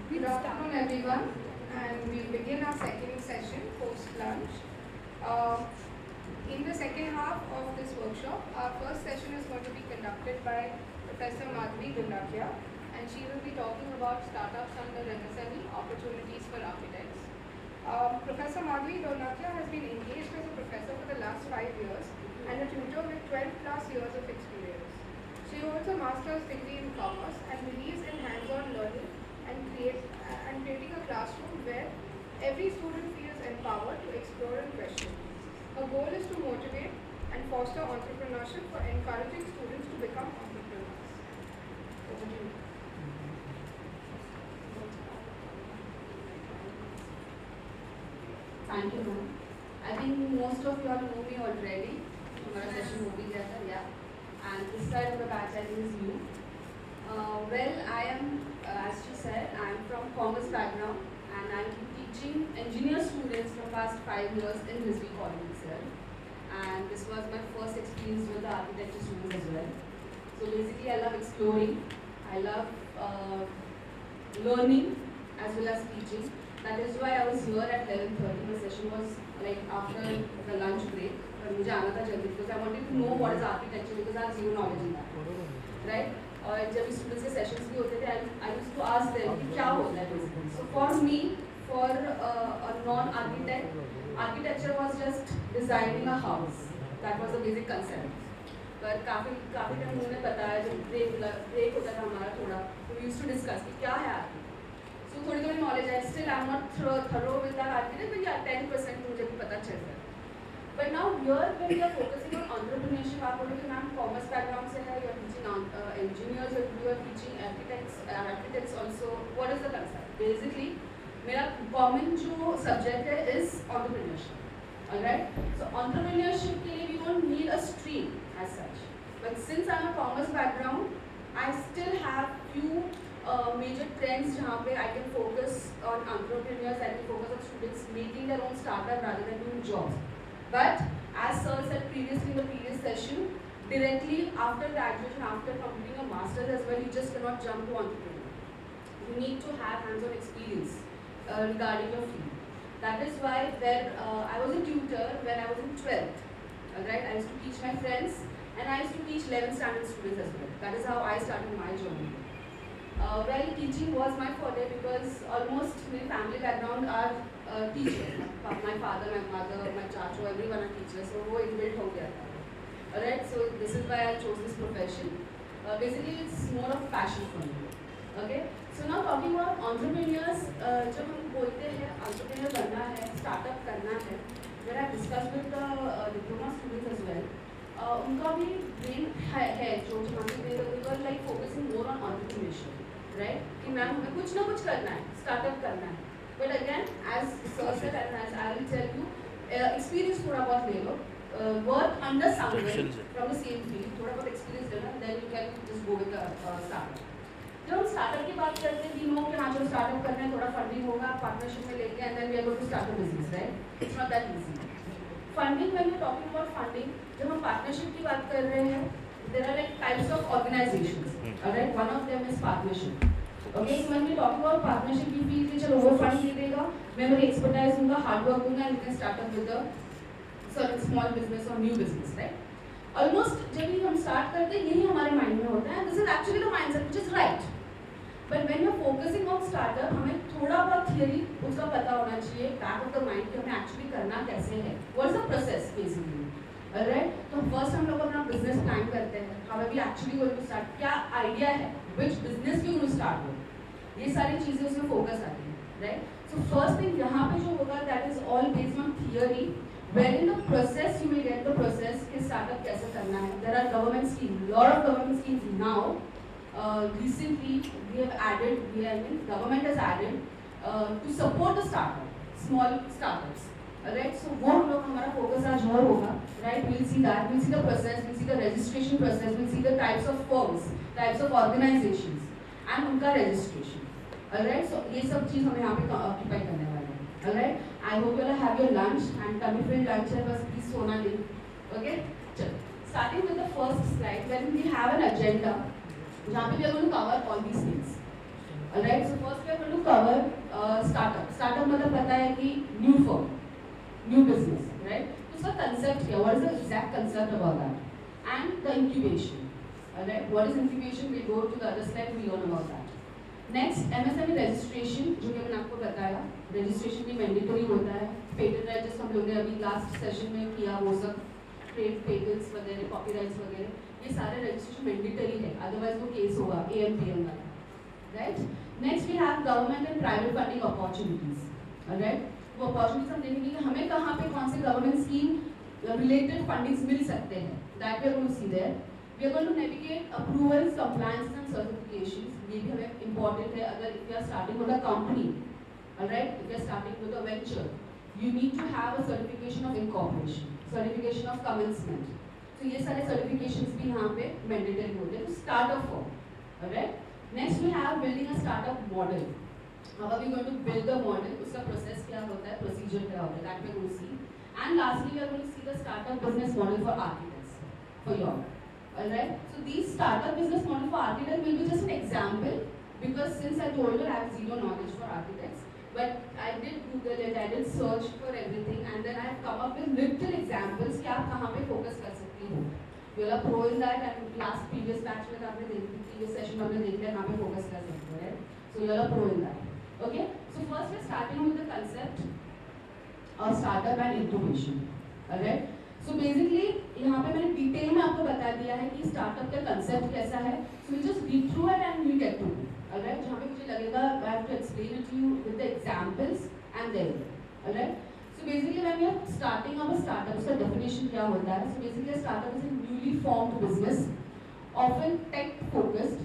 Good afternoon, everyone, and we begin our second session post-lunch. In the second half of this workshop, our first session is going to be conducted by Professor Madhvi Gundakia, and she will be talking about startups under MSME opportunities for architects. Professor Madhvi Gundakia has been engaged as a professor for the last 5 years and a tutor with 12 plus years of experience. She holds a master's degree in commerce and believes in hands-on learning and creating a classroom where every student feels empowered to explore and question. Her goal is to motivate and foster entrepreneurship for encouraging students to become entrepreneurs. Over to you. Thank you, ma'am. I think most of you all know me already. Our session will be there, yeah. And this side of the batch I think is new. Well, I am, as she said, I am from commerce background and I am teaching engineer students for past 5 years in Rizvi college itself. And this was my first experience with the architecture students as well. So basically, I love exploring. I love learning as well as teaching. That is why I was here at 11:30. My session was like after the lunch break. But मुझे आना था जल्दी because I wanted to know what is architecture because I have zero knowledge in that, right? और जब students के sessions भी होते थे, I used to ask them कि क्या होता है basically. So for me, for a non-architect, architecture was just designing a house. That was the basic concept. पर काफी टाइम उन्होंने बताया जब ब्रेक होता था हमारा थोड़ा, we used to discuss कि क्या है architecture. So थोड़ी knowledge है. Still I'm not thorough with that architect, but yeah, 10% मुझे भी पता चल रहा है. But now here when we are focusing on entrepreneurship, आप बोलोगे मैम कॉमर्स बैकग्राउंड से है, you are teaching engineers, you are teaching architects also. What is the concept? Basically, मेरा common जो subject है is entrepreneurship. Alright? So entrepreneurship के लिए we don't need a stream as such. But since I'm a commerce background, I still have few major trends जहाँ पे I can focus on entrepreneurs, I can focus on students making their own startup rather than doing jobs. But as sir said previously in the previous session, directly after graduation, after completing a master's as well, you just cannot jump to entrepreneur. You need to have hands-on experience regarding your field. That is why I was a tutor when I was in 12th. Alright, I used to teach my friends and I used to teach 11th standard students as well. That is how I started my journey. Well, teaching was my forte because almost my family background are teachers. My father, my mother, my chacho, everyone are teachers. So वो inbuilt हो गया था. Alright, so this is why I chose this profession. Basically, it's more of passion for me. Okay, so now talking about entrepreneurs, जब हम बोलते हैं entrepreneur बनना है, startup करना है, when I discuss with the diploma students as well, उनका भी brain है जो हमारे they were like focusing more on entrepreneurship. Right? कि मैम हमें कुछ ना कुछ करना है, स्टार्टअप करना है. But again, as sir said and as I will tell you, experience थोड़ा बहुत ले लो, work under someone from the same field, थोड़ा बहुत experience लेना, then you can just go with the startup. जब हम स्टार्टअप की बात करते हैं, we know कि हाँ चलो स्टार्टअप करना है, थोड़ा फंडिंग होगा, पार्टनरशिप में लेके and then we are going to start a business, right? It's not that easy. Funding, when we are talking about funding, जब हम पार्टनरशिप की बात कर रहे हैं, there are like types of organizations. Alright, one of them is partnership. Okay, so when we talk about partnership, we feel कि चलो वो fund दे देगा, मैं मेरी expertise दूँगा, hard work दूँगा, and we can start up with a certain small business or new business, right? Almost जब भी हम start करते हैं, यही हमारे mind में होता है. This is actually the mindset which is right. But when you're focusing on startup, हमें थोड़ा बहुत theory उसका पता होना चाहिए, back of the mind कि हमें actually करना कैसे है. What is the process basically? Alright, तो first हम लोग अपना business plan करते हैं. How are we actually going to start? क्या idea है? Which business we going to start with? ये सारी चीजें उसमें focus आती हैं, right? So first thing यहाँ पे जो होगा that is all based on theory. Wherein the process you will get the process कि startup कैसे करना है. There are government schemes, lot of government schemes now. Recently we have added, government has added to support the startup, small startups. Alright, so वो हम लोग हमारा focus आज और होगा, right? We'll see that, we'll see the process, we'll see the registration process, we'll see the types of firms, types of organizations, and उनका registration. Alright, so ये सब चीज़ हमें यहाँ पे occupy करने वाले हैं. Alright, I hope you all have your lunch and tummy filled lunch है बस please सोना नहीं. Okay, चलो. Starting with the first slide, when we have an agenda, जहाँ पे we are going to cover all these things. Alright, so first we are going to cover new business, right? So the concept here, what is the exact concept about that? And the incubation, alright? What is incubation? We go to the other slide, we learn about that. Next, MSME registration, जो कि मैंने आपको बताया, registration भी mandatory होता है. Patent rights हम लोगों ने अभी last session में किया वो सब, trade patents वगैरह, copyrights वगैरह, ये सारे registration mandatory है. Otherwise वो case होगा AMPM वाला, right? Next we have government and private funding opportunities, alright? वो opportunities हम देखेंगे कि हमें कहाँ पे कौन से government scheme related fundings मिल सकते हैं. That we are going to see there. We are going to navigate approvals, compliances and certifications. ये भी हमें important है. अगर if you are starting with a company, alright, if you are starting with a venture, you need to have a certification of incorporation, certification of commencement. So ये सारे certifications भी यहाँ पे mandatory होते हैं. तो start a firm, alright. Next we have building a startup model. How are we going to build the model? उसका process क्या होता है, procedure क्या होता है, that we are going to see. And lastly we are going to see the startup business model for architects, for you all. Alright, so these startup business model for architects will be just an example, because since I told you I have zero knowledge for architects, but I did Google it, I did search for everything, and then I have come up with little examples कि आप कहाँ पे focus कर सकती हो. You are pro in that, and last previous batch में आपने देखी, previous session में आपने देख लिया कहाँ पे focus कर सकते हो, right? So you are pro in that. Okay, so first we are starting with the concept of startup and incubation. Alright. So basically यहाँ पे मैंने डिटेल में आपको बता दिया है कि स्टार्टअप का कंसेप्ट कैसा है. So we just read through it and we get to it. Alright. जहाँ पे मुझे लगेगा I have to explain it to you with the examples and then. Alright. So basically when we are starting our startup, उसका definition क्या होता है? So basically a startup is a newly formed business, often tech focused,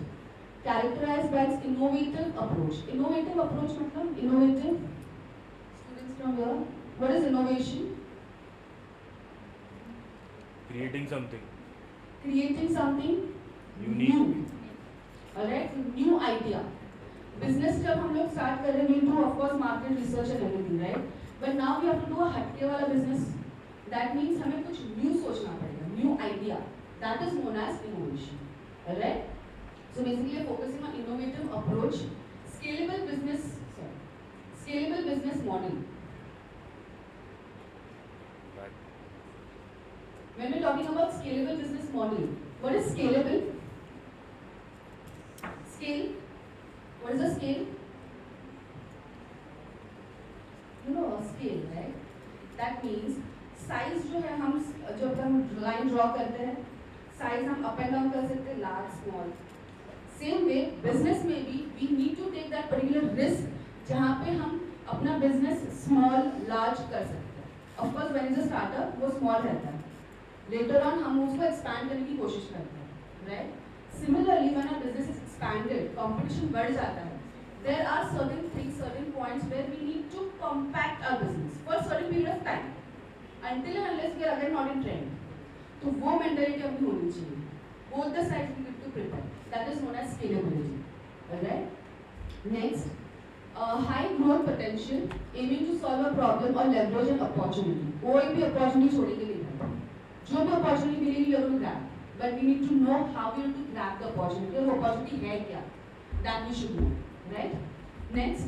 characterized by its innovative approach. Innovative approach मतलब innovative. Students from here, what is innovation? Creating something. Creating something Unique. new. Alright, new idea. Business जब हम लोग start कर रहे हैं, we do of course market research and everything, right? But now we have to do a हटके वाला business. That means हमें कुछ new सोचना पड़ेगा, new idea. That is known as innovation. Alright? So basically we are focusing on innovative approach, scalable business model. When we are talking about scalable business model, what is scalable? Scale. What is a scale? You know a scale, right? That means size जो है हम जब हम line draw करते हैं, size हम up and down कर सकते हैं, large, small. Same way, business में भी we need to take that particular risk जहाँ पे हम अपना business small, large कर सकते हैं. Of course, when it's a startup, वो small रहता है. Later on हम उसको expand करने की कोशिश करते हैं, right? Similarly, when our business is expanded, competition बढ़ जाता है. There are certain things, certain points where we need to compact our business for a certain period of time, until and unless we are again not in trend. तो वो mentality अपनी होनी चाहिए. Both the sides we need to prepare. That is known as scalability. Alright? Next, high growth potential, aiming to solve a problem or leverage an opportunity. कोई भी opportunity छोड़ेंगे नहीं. जो भी opportunity मिलेगी we are going to grab, but we need to know how we are going to grab the opportunity. और opportunity है क्या? That we should know, right? Next,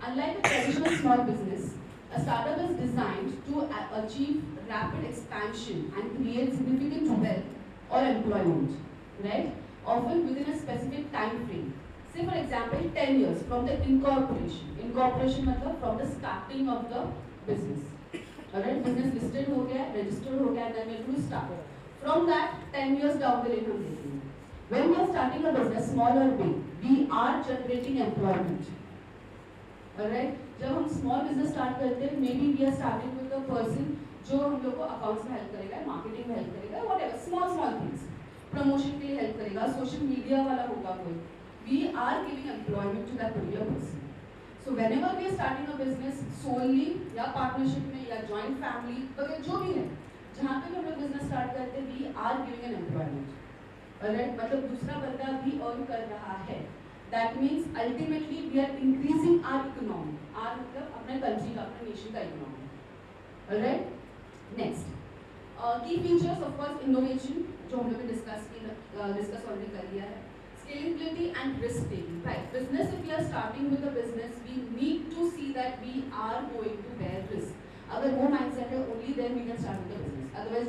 unlike a traditional small business, a startup is designed to achieve rapid expansion and create significant wealth or employment, right? Often within a specific time frame. Say for example, 10 years from the incorporation. Incorporation मतलब from the starting of the business. Alright, business listed हो गया, registered हो गया, then we have to start. From that, 10 years down the line हम देखेंगे. When we are starting a business, small or big, we are generating employment. Alright, जब हम small business start करते हैं, maybe we are starting with a person जो हम लोग को accounts में help करेगा, marketing में help करेगा, whatever, small things. Promotion के लिए help करेगा, social media वाला होगा कोई. We are giving employment to that particular person. So whenever we are starting a business solely या partnership में या joint family वगैरह जो भी है, जहाँ पे भी हम लोग business start करते हैं, we are giving an employment. Alright, मतलब दूसरा बंदा भी earn कर रहा है. That means ultimately we are increasing our economy. our मतलब अपने country का, अपने nation का economy. Alright, next. Key features of course innovation जो हम लोग ने discuss already कर लिया है. Scalability and risk taking. Right. Business, if we are starting with a business, we need to see that we are going to bear risk. अगर वो mindset है, only then we can start with the business. Otherwise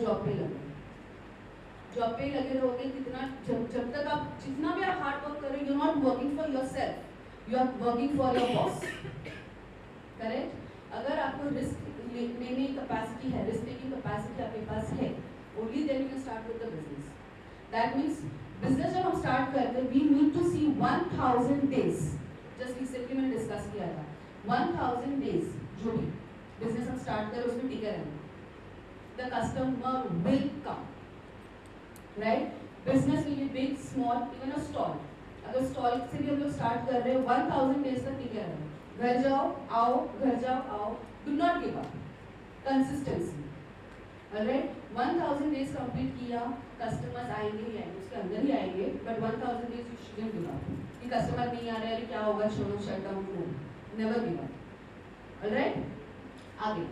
job पे लगे रहोगे कितना जब तक आप जितना भी आप हार्ड वर्क करो, you're not working for yourself, you are working for your boss. Correct? अगर आपको रिस्क लेने की कैपेसिटी है, रिस्क टेकिंग कैपेसिटी आपके पास है, only then you can start with the business. That means business जब हम start करते हैं, we need to see 1000 days. Just recently मैंने discuss किया था 1000 days जो भी business हम start करें उसमें टिके रहेंगे. The customer will come. Right? Business will be big, small, even a stall. अगर stall से भी हम लोग start कर रहे हैं 1000 days तक टिके रहेंगे. घर जाओ आओ. Do not give up. Consistency. Alright? 1000 days complete किया, customers आएंगे ही आएंगे, उसके अंदर ही आएंगे, but 1000 days you shouldn't give up. कि customer नहीं आ रहा है, क्या होगा, छोड़ो, shut down, no. Never give up. Alright? आगे.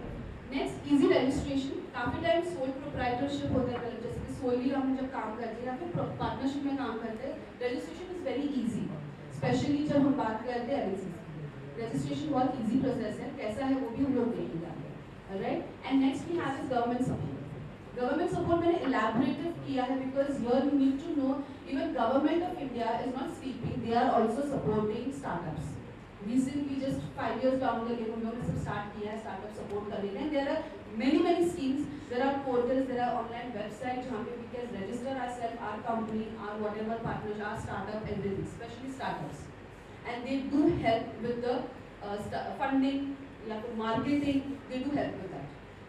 Next, easy registration. काफी टाइम sole proprietorship होता है, मतलब जैसे कि solely हम जब काम करते हैं या फिर partnership में काम करते हैं, registration is very easy. Especially जब हम बात करते हैं MNCs. Registration बहुत easy process है, कैसा है वो भी हम लोग देखेंगे आगे. Alright? And next we have is government support. Government support मैंने elaborative किया है because here you need to know even government of India is not sleeping, they are also supporting startups. Recently just 5 years down the lane हम लोगों ने सब start किया है startup support करने के लिए. There are many schemes, there are portals, there are online websites जहाँ पे we can register ourselves, our company, our whatever partners, our startup, everything, especially startups. And they do help with the funding, या फिर marketing, they do help with that.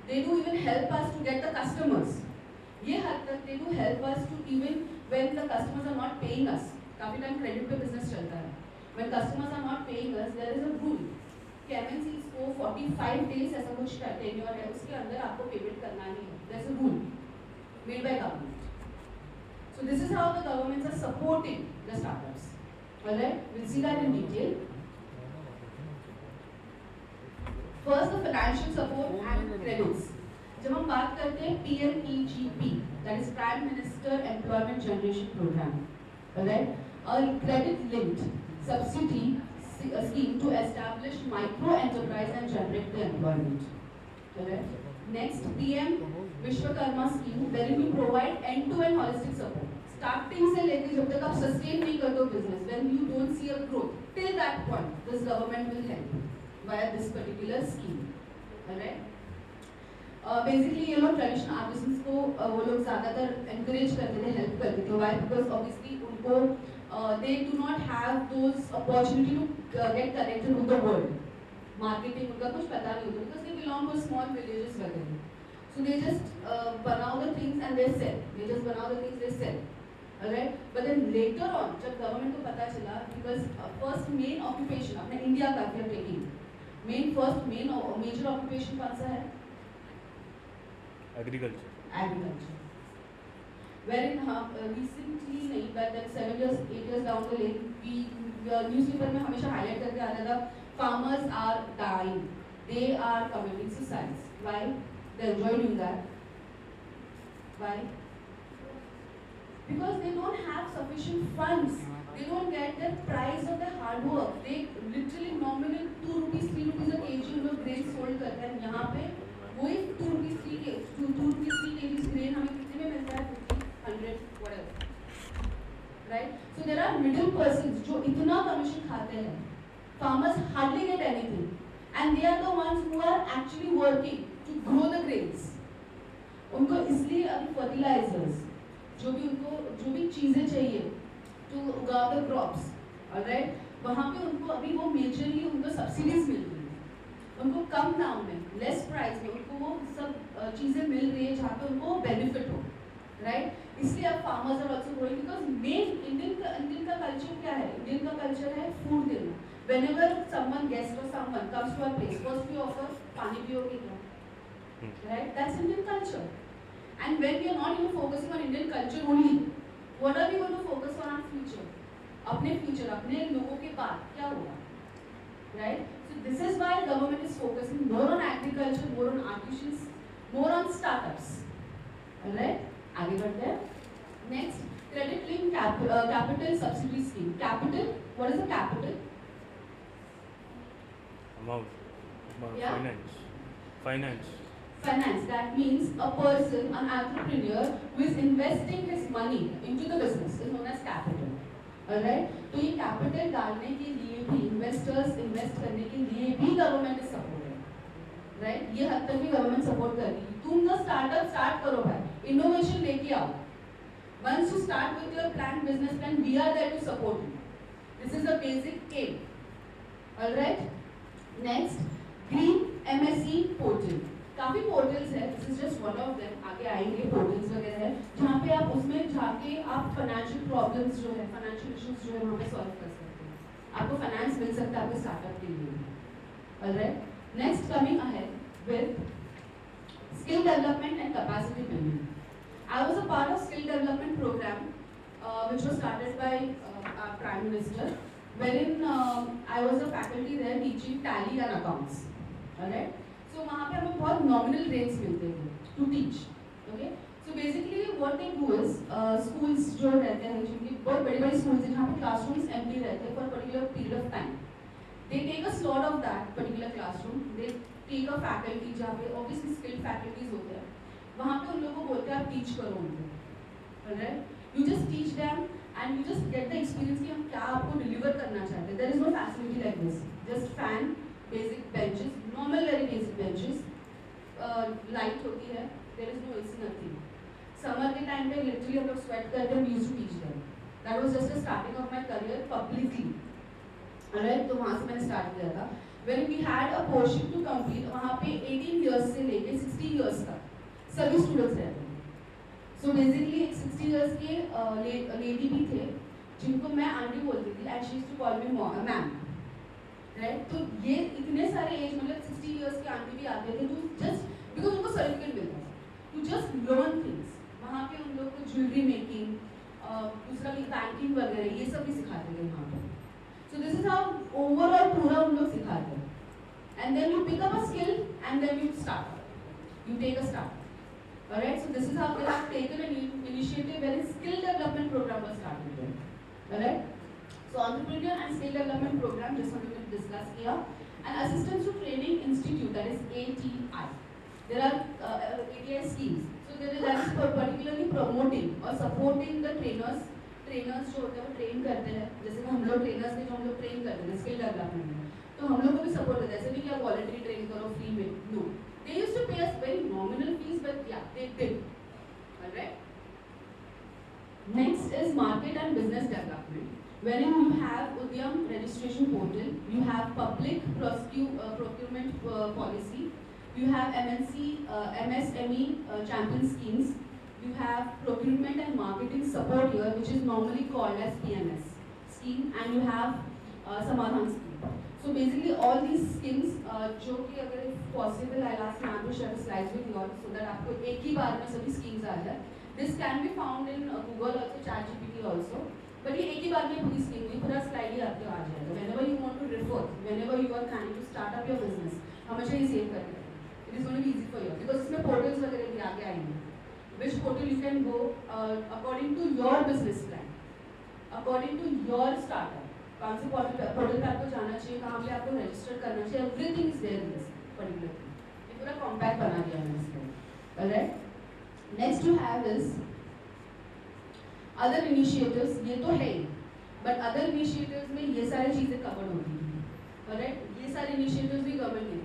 They do even help us to get the customers. ये हद तक they do help us to even when the customers are not paying us. काफी time credit पे business चलता है. When customers are not paying us, there is a rule कि MNCs को 45 days ऐसा कुछ tenure है, उसके अंदर आपको payment करना ही है. There's a rule made by government. So this is how the governments are supporting the startups. Alright, we'll see that in detail. First, the financial support and credits. जब हम बात करते हैं PMEGP, that is Prime Minister Employment Generation Program, alright, a credit-linked subsidy scheme to establish micro enterprise and generate the employment. Alright. Next, PM Vishwakarma scheme, wherein we provide end-to-end holistic support. Starting से लेके जब तक आप sustain नहीं करते हो business, when you don't see a growth, till that point, this government will help via this particular scheme. Alright. Basically ये लोग traditional artisans को वो लोग ज़्यादातर encourage करते थे, help करते थे. Why? Because obviously उनको they do not have those opportunity to get connected with the world. Marketing उनका कुछ पता नहीं होता because they belong to small villages वगैरह. So they just बनाओ the things and they sell. They just बनाओ the things they sell. Alright, but then later on, जब government को पता चला, because first main occupation अपने India का we are taking, main major occupation कौन सा है? Agriculture. Agriculture. Wherein recently नहीं, but then 7 years, 8 years down the lane, we newspaper में हमेशा highlight करके आता था, farmers are dying, they are committing suicides. Why? They enjoy doing that. Why? Because they don't have sufficient funds. They don't get the price of their hard work. They literally nominal 2 rupees, 3 rupees a kg उन लोग grain sold करते हैं. यहाँ पे वही 2 rupees 3 kg grain हमें कितने में मिलता है? 50, 100, whatever. Right? So there are middle persons जो इतना commission खाते हैं. Farmers hardly get anything, and they are the ones who are actually working to grow the grains. उनको इसलिए अभी fertilizers जो भी चीजें चाहिए to ugaw the crops, alright, वहाँ पे उनको अभी वो majorly उनको subsidies मिल रही है, उनको कम दाम में, less price में उनको वो सब चीजें मिल रही है जहाँ पे उनको benefit हो, right? इसलिए अब farmers are also growing because main Indian का culture क्या है? Indian का culture है food देना. Whenever someone guest or someone comes to our place, first we offer पानी पियोगे क्या? Right? That's Indian culture. And when we are not even focusing on Indian culture only, what are we going to focus on our future? अपने future, अपने लोगों के बाद क्या होगा? Right? So this is why government is focusing more on agriculture, more on artisans, more on startups. Alright? आगे बढ़ते हैं. Next, credit linked capital subsidy scheme. Capital, what is the capital? Amount. Yeah? Finance. Finance, that means a person, an entrepreneur who is investing his money into the business is known as capital. Alright? तो ये capital डालने के लिए भी investors invest करने के लिए भी government is supported. Right? ये हद तक भी government support कर रही है. तुम तो startup start करो भाई, innovation लेके आओ. Once you start with your plan, business plan, we are there to support you. This is the basic aim. Alright? Next, green MSE portal. काफी पोर्टल्स है, this is just one of them, आगे आएंगे portals वगैरह है जहाँ पे आप उसमें जाके आप फाइनेंशियल प्रॉब्लम्स जो है, फाइनेंशियल इश्यूज जो है वहाँ पे सॉल्व कर सकते हैं. आपको फाइनेंस मिल सकता है आपके स्टार्टअप के लिए. Alright, next coming ahead with skill development and capacity building. I was a part of skill development program which was started by our Prime Minister, wherein I was a faculty there teaching tally and accounts. Alright. So वहाँ पे हमें बहुत nominal rates मिलते थे to teach. Okay. So basically what they do is schools जो रहते हैं जिनकी बहुत बड़ी-बड़ी schools हैं जहाँ पे classrooms empty रहते हैं for a particular period of time. They take a slot of that particular classroom. They take a faculty जहाँ पे obviously skilled faculties होते हैं. वहाँ पे उन लोगों को बोलते हैं आप teach करो उनको. Alright. You just teach them and you just get the experience कि हम क्या आपको deliver करना चाहते हैं. There is no facility like this. Just fan, basic benches, normal very basic benches. Light होती है. There is no AC, nothing. Summer के time पे literally हम लोग sweat करते हैं. We used to teach them. That was just the starting of my career publicly. Alright, तो वहाँ से मैंने start किया था. When we had a portion to complete, वहाँ पे 18 years से लेके 60 years तक सभी students रहते हैं. So basically एक 60 years के lady भी थे जिनको मैं आंटी बोलती थी and she used to call me ma'am. Right? तो ये इतने सारे एज मतलब 60 years के आंटी भी आते थे तो just because उनको सर्टिफिकेट मिलता था to just learn things. वहाँ पे उन लोगों को ज्वेलरी मेकिंग, दूसरा भी बैंकिंग वगैरह ये सब भी सिखाते थे वहाँ पे. So this is how overall पूरा उन लोग सिखाते हैं. And then you pick up a skill and then you start. You take a start. Alright, so this is how they have taken an initiative where a skill development program was started there. Alright, so entrepreneur and skill development program just wanted to discuss here. And assistance to training institute, that is ATI. There are ATI schemes. So that is for particularly promoting or supporting the trainers. Trainers जो होते हैं वो train करते हैं. जैसे कि हम लोग trainers में जो हम लोग train करते हैं skill development में, तो हम लोग को भी support करते हैं. ऐसे नहीं कि आप voluntary train करो free में. No. They used to pay us very nominal fees, but yeah, they did. Alright. Next is market and business development. Wherein you have Udyam registration portal, you have public procurement policy, you have MSME champion schemes, you have procurement and marketing support here, which is normally called as PMS scheme, and you have Samadhan scheme. So basically all these schemes जो कि अगर possible I'll ask ma'am to share the slides with you all so that आपको एक ही बार में सभी schemes आ जाए. This can be found in Google also, ChatGPT also. But ये एक ही बार में पूरी scheme में पूरा slide ही आपको आ जाएगा. Whenever you want to refer, whenever you are planning to start up your business, हमेशा ये save करके रखें. It is going to be easy for you because इसमें portals वगैरह भी आगे आएंगे. Which portal you can go according to your business plan, according to your startup. कौन से पोर्टल पे आपको जाना चाहिए, कहाँ पे आपको रजिस्टर करना चाहिए, everything is there in this particular thing. ये पूरा कॉम्पैक्ट बना दिया मैंने इसमें. Alright, next to have is other initiatives. ये तो है ही, बट अदर इनिशिएटिव्स में ये सारी चीजें कवर होती हैं. ऑलराइट, ये सारे इनिशिएटिव्स भी गवर्नमेंट ने,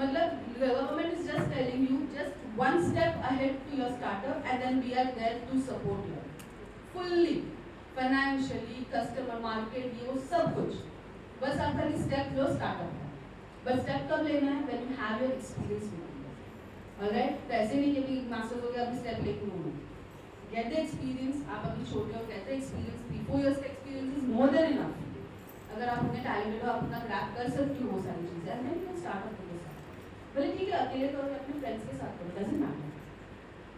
मतलब government is just telling you just one step ahead to your startup and then we are there to support you fully. Financially, customer market, ये वो सब कुछ. बस आप खाली स्टेप लो स्टार्टअप का. बट स्टेप कब लेना है? When you have your experience with it. Alright, तो ऐसे नहीं कि मास्टर्स हो गया अभी स्टेप लेके लो. Get the experience. आप अभी छोटे हो, गेट द एक्सपीरियंस. 3-4 इयर्स का experience is more than enough. अगर आप अपने टैलेंटेड हो, आप अपना ग्रैब कर सकते हो वो सारी चीजें. एंड देन यू स्टार्टअप के साथ. भले ठीक है अकेले करो या अपने फ्रेंड्स के साथ करो, doesn't matter.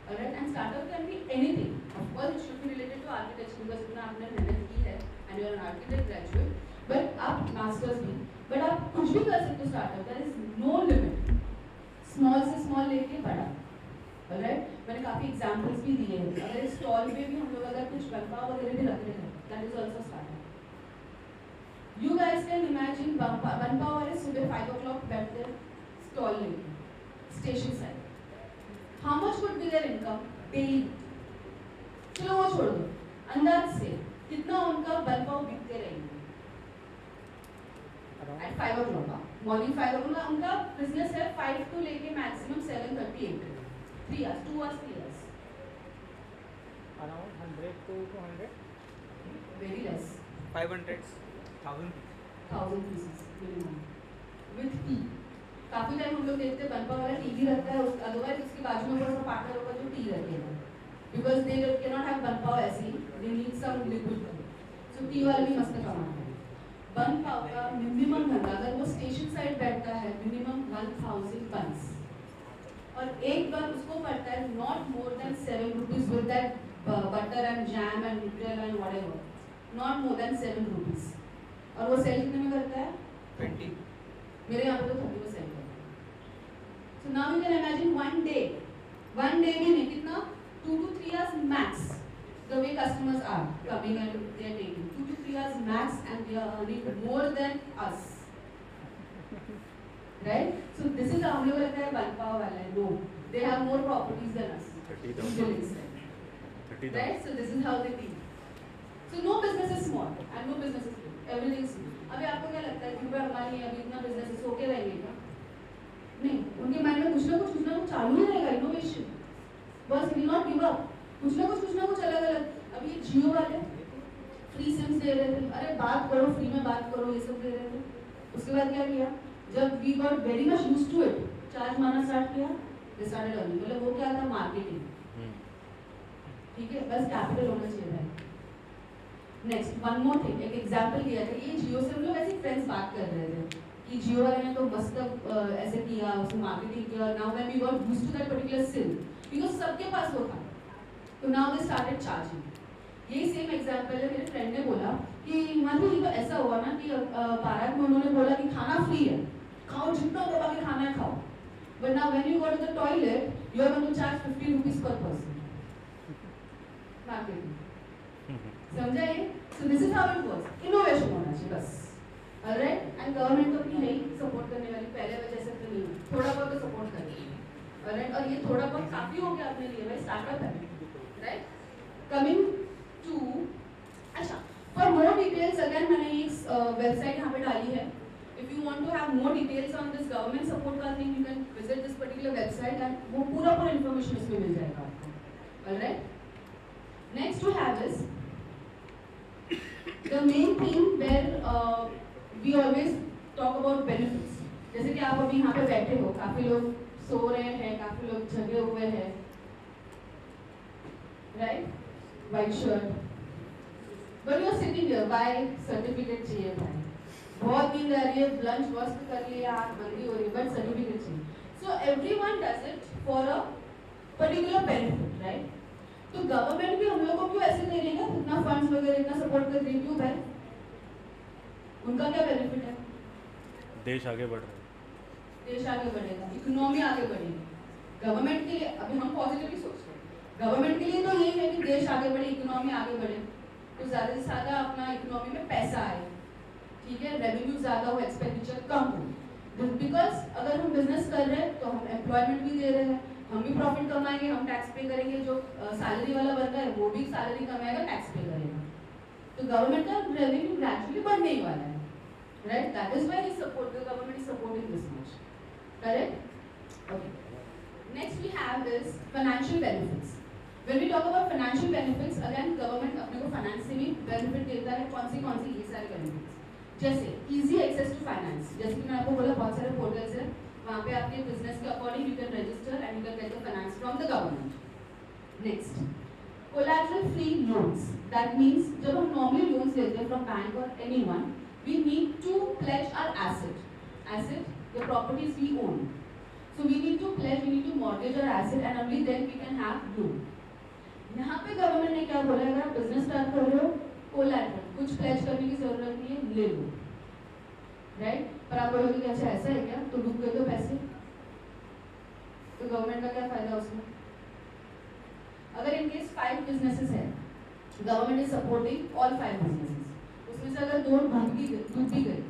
Alright, and startup can be anything. Of course, it should be related to architecture because इतना आपने मेहनत की है and you are an architect graduate. But आप masters भी, but आप कुछ भी कर सकते हो startup. There is no limit. Small से small लेके बड़ा. Alright, मैंने काफी examples भी दिए हैं. अगर stall पे भी हम लोग अगर कुछ बनपाव वगैरह भी रख रहे हैं, that is also startup. You guys can imagine बनपाव वाले सुबह 5 o'clock बैठते हैं stall लेके, station side. How much would be there income daily? चलो वो छोड़ दो, अंदाज से कितना उनका बन पाव बिकते रहेंगे एट 5 o'clock, मॉर्निंग 5 o'clock उनका बिजनेस है 5 to लेके maximum 7:38, 3 hours, 2 hours, 3 hours. Around 100 to 200. Very less. 500, 1000. 1000 pieces minimum with tea. काफी टाइम हम लोग देखते हैं बनपा वाला टीवी रखता है, अदरवाइज उसके बाजू में बड़ा सा पार्टनर होगा जो टी रखेगा, बिकॉज दे कैनॉट हैव बनपा ऐसी, they need some liquid, so tea वाला भी मस्त कमाता है. बन पाव का मिनिमम धंधा अगर वो स्टेशन साइड बैठता है मिनिमम 1000 बन्स, और एक बन उसको पड़ता है not more than 7 rupees with that butter and jam and bread and whatever, not more than 7 rupees. और वो सेल कितने में करता है? 20. मेरे यहाँ पे तो 30 में सेल करता है. So now you can imagine one day भी नहीं, कितना 2 to 3 hours max. The way customers are coming and they are taking 2 to 3 hours max, and they are earning more than us, right? So this is हम लोग लगता है बनपाव वाला है. No, they have more properties than us. 30,000. Right? So this is how they think. So no business is small and no business is big. Everything is big. अभी आपको क्या लगता है कि हमारी अभी इतना बिजनेस है ओके रहेंगे क्या? नहीं, उनके माइंड में कुछ ना कुछ चालू ही रहेगा. इनोवेशन बस विल नॉट गिव अप. कुछ ना कुछ अलग अलग. अभी ये जियो वाले फ्री सिम्स दे रहे थे, अरे बात करो फ्री में बात करो, ये सब दे रहे थे. उसके बाद क्या किया, जब we got very much used to it, charge मारना स्टार्ट किया, दे स्टार्टेड अर्निंग. मतलब वो क्या था, मार्केटिंग. ठीक है, बस कैपिटल होना चाहिए था. नेक्स्ट वन मोर थिंग, एक एग्जांपल दिया था. ये जियो से हम लोग ऐसे फ्रेंड्स बात कर रहे थे कि जियो वाले ने तो मस्त ऐसे किया, उसने मार्केटिंग किया. Now when we got used to that particular SIM, because सबके पास वो था, तो नाउ दे स्टार्टेड चार्जिंग. यही सेम एग्जांपल है. मेरे फ्रेंड ने बोला कि माधवी ये तो ऐसा हुआ ना कि पार्क में उन्होंने बोला कि खाना फ्री है, खाओ जितना दबा के खाना है खाओ, but now when you go to the toilet you are going to charge 50 rupees per person. Marketing समझा ये? So this is how it works. Innovation होना चाहिए बस. ऑलराइट. एंड गवर्नमेंट तो अपनी है ही सपोर्ट करने वाली, पहले वजह से तो नहीं, थोड़ा बहुत तो सपोर्ट करेगी. ऑलराइट. और ये थोड़ा बहुत काफी हो गया अपने लिए, भाई स्टार्टअप है. राइट. कमिंग टू, अच्छा, फॉर मोर डिटेल्स अगेन मैंने एक वेबसाइट यहाँ पे डाली है. If you want to have more details on this government support का thing, you can visit this particular website and वो पूरा इन्फॉर्मेशन इसमें मिल जाएगा आपको. Alright. Next we have is the main thing where we always talk about benefits. जैसे कि आप अभी यहाँ पे बैठे हो, काफी लोग सो रहे हैं, काफी लोग जगे हुए हैं, right? White shirt. But you are sitting here. Why? Certificate चाहिए भाई. बहुत नींद आ रही है, lunch मस्त कर लिया, आँख बंदी हो रही है, but certificate चाहिए. So everyone does it for a particular benefit, right? तो गवर्नमेंट भी हम लोगों को क्यों ऐसे दे रही है, इतना फंड्स वगैरह इतना सपोर्ट कर रही है, क्यों भाई? उनका क्या बेनिफिट है? देश आगे बढ़ रहा है. देश आगे बढ़ेगा, इकोनॉमी आगे बढ़ेगी. गवर्नमेंट के लिए अभी हम पॉजिटिवली सोच रहे हैं. गवर्नमेंट के लिए तो यही है कि देश आगे बढ़े, इकोनॉमी आगे बढ़े, तो ज़्यादा से ज़्यादा अपना इकोनॉमी में पैसा आए. ठीक है, रेवेन्यू ज़्यादा हो, एक्सपेंडिचर कम हो. बिकॉज अगर हम बिजनेस कर रहे हैं तो हम एम्प्लॉयमेंट भी दे रहे हैं, हम भी प्रॉफिट कमाएंगे, हम टैक्स पे करेंगे. जो सैलरी वाला बंदा है वो भी सैलरी कमाएगा, टैक्स पे करेगा. तो गवर्नमेंट का रेवेन्यू ग्रेजुअली बढ़ने ही वाला है. Right. That is why the government is supporting this much. Correct. Okay. Next we have is financial benefits. When we talk about financial benefits, again government अपने को फाइनेंस से भी बेनिफिट देता है. कौन सी ये सारे बेनिफिट्स, जैसे इजी एक्सेस टू फाइनेंस. जैसे कि मैं आपको बोला बहुत सारे पोर्टल्स हैं, वहाँ पे आपके बिजनेस के according you can register and you can get the finance from the government. Next, collateral free loans. That means जब हम नॉर्मली लोन्स लेते हैं फ्रॉम बैंक और anyone, we need to pledge our asset, the properties we own. So we need to pledge, we need to mortgage our asset and only then we can have loan. यहाँ पे government ने क्या बोला, अगर आप business start कर रहे हो, कोलैटरल कुछ प्लेज करने की जरूरत नहीं है, ले लो. राइट. पर आप बोलोगे कि अच्छा ऐसा है क्या, तो डूब गए तो पैसे, तो गवर्नमेंट का क्या फायदा उसमें? अगर इन केस 5 बिजनेसेस है, government is supporting all 5 businesses, उसमें से अगर 2 डूब भी गए,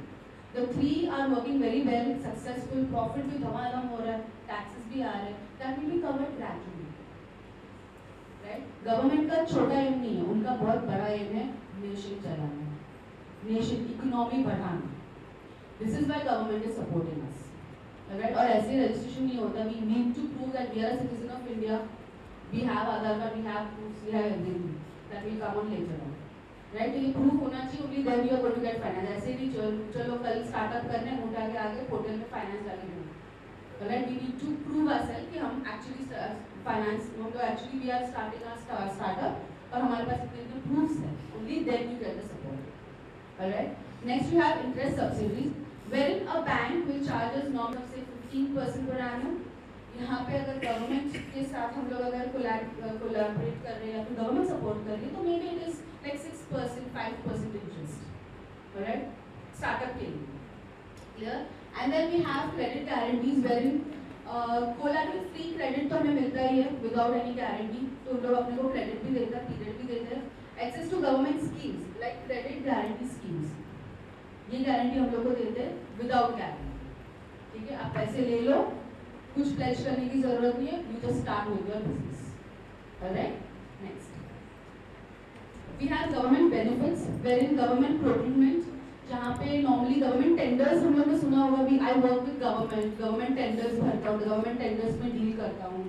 The three are working very well, successful, profit भी धमाधम हो रहा है, taxes भी आ रहे हैं, that will be covered gradually, right? Government का छोटा aim नहीं है, उनका बहुत बड़ा aim है nation चलाना, nation economy बढ़ाना. This is why government is supporting us, right? और ऐसे registration नहीं होता. We need to prove that we are a citizen of India. We have Aadhaar card, we have proofs, we have everything. That will come on later on. Right तो ये proof होना चाहिए only then you are going to get finance. ऐसे भी चलो कल startup करने हैं उठा के आगे पोर्टल में फाइनेंस डाल देना. Right we need to prove ourselves कि हम एक्चुअली फाइनेंस हम लोग actually we are starting our startup और हमारे पास इतने प्रूफ्स हैं. only then you get the support. Alright, next we have interest subsidies wherein a bank will charge us normally say 15% per annum. यहाँ पे अगर government के साथ हम लोग अगर कोलैबोरेट कर रहे हैं या फिर गवर्नमेंट सपोर्ट कर रही है तो may be it is like 6%, 5% interest, alright? Startup के लिए, clear? And then we have credit guarantees wherein collateral free credit तो हमें मिलता ही है without any guarantee. तो हम लोग अपने को credit भी देता है, period भी देते हैं. Access to government schemes like credit guarantee schemes. ये guarantee हम लोग को देते हैं without guarantee. ठीक है? आप पैसे ले लो, कुछ pledge करने की जरूरत नहीं है. You just start with your business, alright? Next. We have government benefits, wherein government procurement, जहाँ पे normally government tenders हम लोगों ने सुना होगा भी I work with government tenders भरता हूँ, government tenders में deal करता हूँ,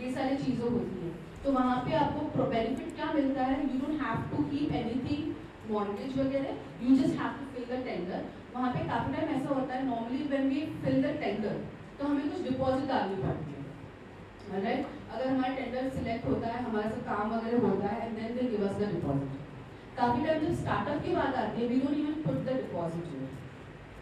ये सारी चीज़ें होती हैं. तो वहाँ पे आपको benefit क्या मिलता है? You don't have to keep anything mortgage वगैरह, you just have to fill the tender. वहाँ पे काफी टाइम ऐसा होता है normally when we fill the tender, तो हमें कुछ deposit डालनी पड़ती है. Alright? अगर हमारा टेंडर सिलेक्ट होता है, हमारा से काम वगैरह होता है and then they give us the deposit. काफी टाइम जब स्टार्टअप की बात आती है, we don't even put the deposit here.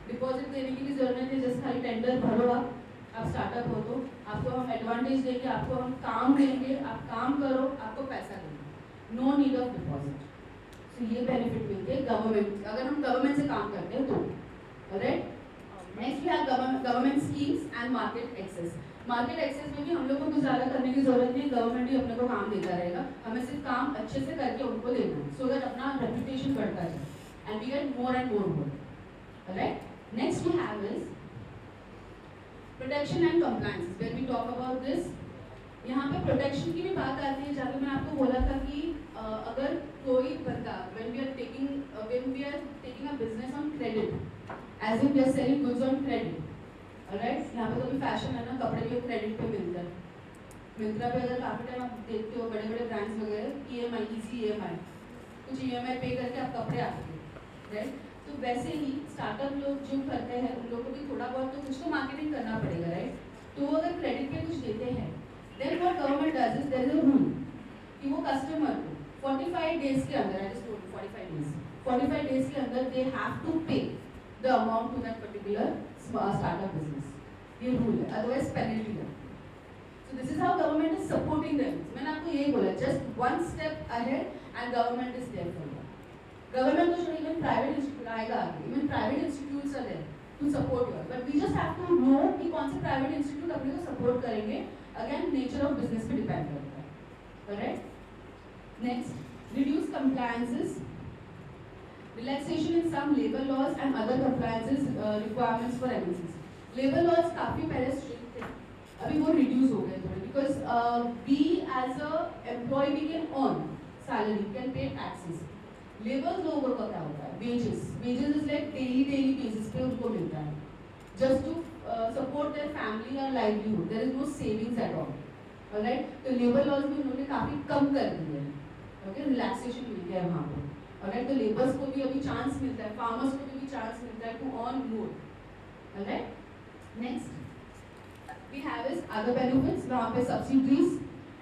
Deposit देने की भी जरूरत है, जस्ट खाली टेंडर भरो आप स्टार्टअप हो तो आपको हम एडवांटेज देंगे, आपको हम काम देंगे, आप काम करो, आपको पैसा देंगे. No need of deposit. So ये बेनिफिट मिलते हैं गवर्नमेंट, अगर हम गवर्नमेंट से काम करते हैं तो. Alright, next we have government schemes and market access. Market access में भी हम लोग को कुछ ज़्यादा करने की जरूरत नहीं, गवर्नमेंट ही अपने को काम देता रहेगा, हमें सिर्फ काम अच्छे से करके उनको देना है, सो दैट अपना रेपुटेशन बढ़ता है and we get more and more work. Alright, next we have is protection and compliance. When we talk about this, यहाँ पे प्रोटेक्शन की भी बात आती है, जहाँ पे मैं आपको बोला था कि अगर कोई बंदा when we are taking a business on credit, as in we are selling goods on credit. Right, यहाँ पे तो भी फैशन है ना, कपड़े भी क्रेडिट पे मिलता है. मिंत्रा पे अगर काफी टाइम आप देखते हो बड़े बड़े ब्रांड्स वगैरह EMI, इजी EMI, कुछ EMI पे करके आप कपड़े आते हैं. राइट, तो वैसे ही स्टार्टअप लोग जो करते हैं उन लोगों को भी थोड़ा बहुत तो कुछ तो मार्केटिंग करना पड़ेगा. राइट, तो वो अगर क्रेडिट पे कुछ देते हैं, then what government does is there is a rule कि वो कस्टमर को 45 डेज के अंदर, आई जस्ट टोल्ड 45 डेज के अंदर they have to pay the amount to that particular startup business. ये रूल है, अदरवाइज पेनल्टी है. So this is how government is supporting them. मैंने आपको यही बोला, just one step ahead and government is there for you. Government तो even private institute आएगा आगे, even private institutes are there to support you. But we just have to know कि कौन से private institute अपने को support करेंगे. Again, nature of business पे depend करता है. Alright? Next, reduce compliances. Relaxation in some labor laws and other compliances requirements for MNCs. Labor laws काफी पहले strict थे, अभी वो reduce हो गए थोड़े, because we as a employee we can earn salary, can pay taxes. Labor लोगों का क्या होता है? Wages is like daily basis पे उनको मिलता है, just to support their family or livelihood. There is no savings at all. Alright, तो labor laws भी उन्होंने काफी कम कर दिए हैं. Okay, relaxation मिल गया है वहाँ पे. Alright, तो लेबर्स को भी अभी चांस मिलता है, फार्मर्स को भी चांस मिलता है to earn more. Alright, next we have is other benefits, वहाँ पे subsidies,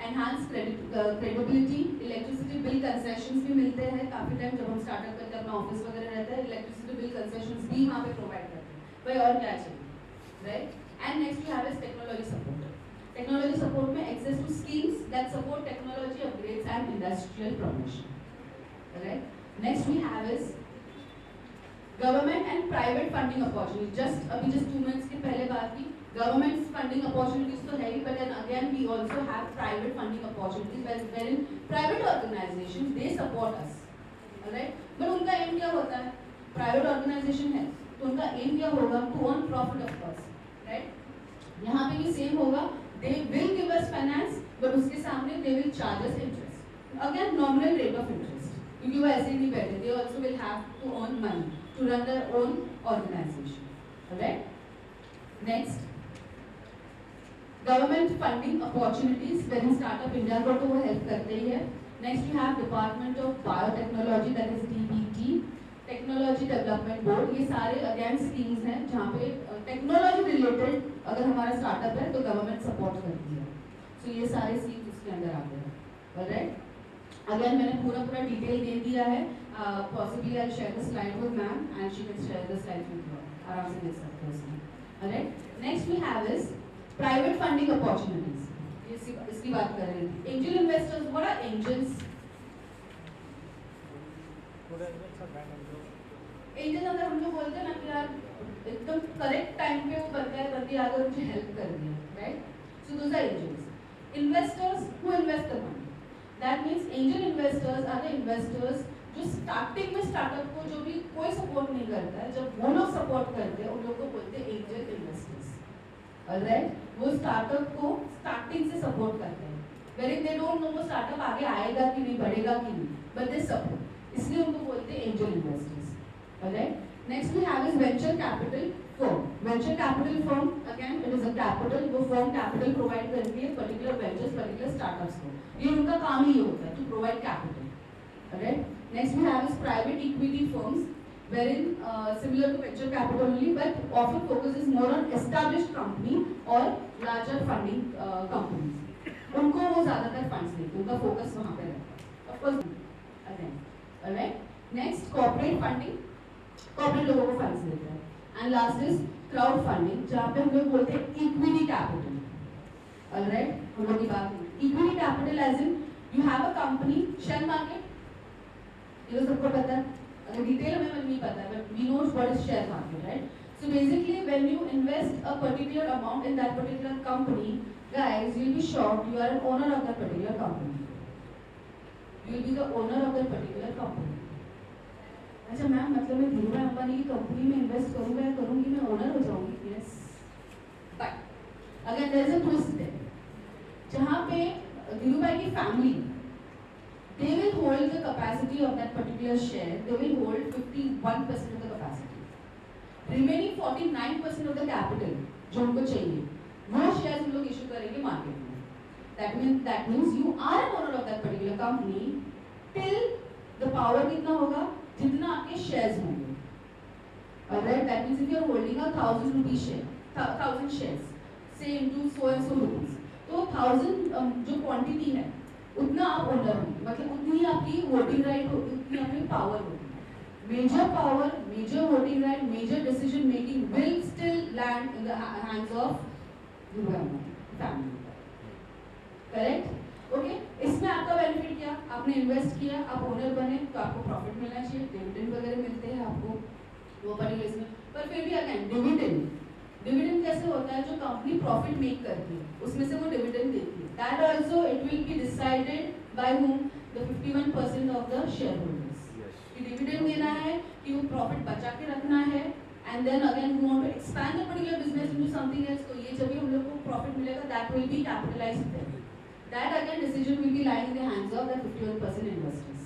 enhance credibility, electricity bill concessions भी मिलते हैं. काफी टाइम जब हम स्टार्टअप करते हैं, अपना ऑफिस वगैरह रहता है, इलेक्ट्रिसिटी बिल कंसेशंस भी वहाँ पे प्रोवाइड करते हैं. भाई और क्या चाहिए, right? And next we have is technology support. Technology support में access to schemes that support technology upgrades and industrial promotion. Right, next we have is government and private funding opportunities. just 2 minutes के पहले बात की, government funding opportunities तो है ही, but then again we also have private funding opportunities wherein private organizations they support us. Alright, but उनका aim क्या होता है? Private organization है, तो उनका एम क्या होगा? To earn profit of course, right? यहाँ पे भी सेम होगा, they will give us finance but उसके सामने they will charge us interest, again nominal rate of interest, क्योंकि वो ऐसे ही नहीं बैठे, they also will have to earn money to run their own organization, right? Next, government funding opportunities when startup India को तो वो हेल्प करते ही है। Next you have department of biotechnology, that is DBT, technology development board. ये सारे again schemes हैं जहाँ पे टेक्नोलॉजी रिलेटेड अगर हमारा स्टार्टअप है तो गवर्नमेंट सपोर्ट करती है। सो ये सारे स्कीम्स उसके अंदर आते हैं, ऑलराइट? अगेन मैंने पूरा डिटेल दे दिया है, possibly I share the slide with ma'am and she can share the slide with you, आराम से देख सकते हो इसमें, alright? Next we have is private funding opportunities, इसकी बात कर रहे थे। Angel investors, what are angels? Angel अगर हम लोग बोलते हैं ना कि यार एकदम करेक्ट टाइम पे वो बंदी आकर मुझे हेल्प कर दिया, right? So those are angels. Investors who invest the money, that means angel investors are the investors जो स्टार्टिंग में स्टार्टअप को जो भी कोई सपोर्ट नहीं करता है, जब वो लोग सपोर्ट करते हैं उन लोग को बोलते हैं एंजल इन्वेस्टर्स, ऑलराइट? वो स्टार्टअप को स्टार्टिंग से सपोर्ट करते हैं, वेरी दे डोंट नो वो स्टार्टअप आगे आएगा कि नहीं, बढ़ेगा कि नहीं, बट दे सपोर्ट, इसलिए उनको बोलते हैं angel investors, alright? Next we have is venture capital firm. Venture capital firm again it is a capital, वो फर्म कैपिटल प्रोवाइड करती है पर्टिकुलर वेंचर्स, पर्टिकुलर स्टार्टअप्स को, ये उनका काम ही होता है to provide capital, alright? Next we have is private equity firms wherein similar to venture capital only but often focuses more on established company or larger funding companies, उनको वो ज्यादातर फंड्स देते हैं, उनका फोकस वहाँ पे रहता है, of course again, alright? Next corporate funding, corporate लोगों को फंड्स देते हैं। And last is crowd funding, जहाँ पे हम लोग बोलते हैं इक्विटी कैपिटल, ऑलराइट? हम लोग की बात equity capital as in you have a company, share market, ये तो सबको पता है, अगर डिटेल में नहीं पता है but we know what is share market, right? So basically when you invest a particular amount in that particular company, guys you will be shocked you are an owner of that particular company, you will be the owner of that particular company. अच्छा ma'am, मतलब मैं धीरूभाई अंबानी की company में invest करूंगा या करूंगी, मैं owner हो जाऊंगी? यस, बट अगर there is a twist there, जहां पे धीरूभाई की family they will hold the capacity of that particular share, they will hold 51% of the capacity, remaining 49% of the capital जो उनको चाहिए वो शेयर्स हम लोग इशू करेंगे मार्केट में। that means you are an owner of that particular company till the power कितना होगा, जितना आपके शेयर्स होंगे, alright? that means if you are holding a 1000 rupees share, 1000 shares say into so and so rupees, तो 1000 जो quantity है उतना आप ओनर होंगे, मतलब उतनी आपकी वोटिंग राइट होगी, उतनी आपकी पावर होगी। Major power, major voting right, major decision making will still land in the hands of family, correct? Okay, इसमें आपका बेनिफिट क्या? आपने इन्वेस्ट किया, आप ओनर बने तो आपको प्रॉफिट मिलना चाहिए, डिविडेंड वगैरह मिलते हैं आपको वो पर्टिकुलर इसमें, पर फिर भी अगेन डिविडेंड कैसे होता है? जो कंपनी प्रॉफिट मेक करती है उसमें से वो डिविडेंड देती है, that also it will be decided by whom? the 51% of the shareholders, कि डिविडेंड देना है कि वो प्रॉफिट बचा के रखना है, and then again we want to expand the particular business into something else, तो ये जब भी हम लोग को प्रॉफिट मिलेगा that will be capitalized then, that again decision will be lying in the hands of the 51% investors,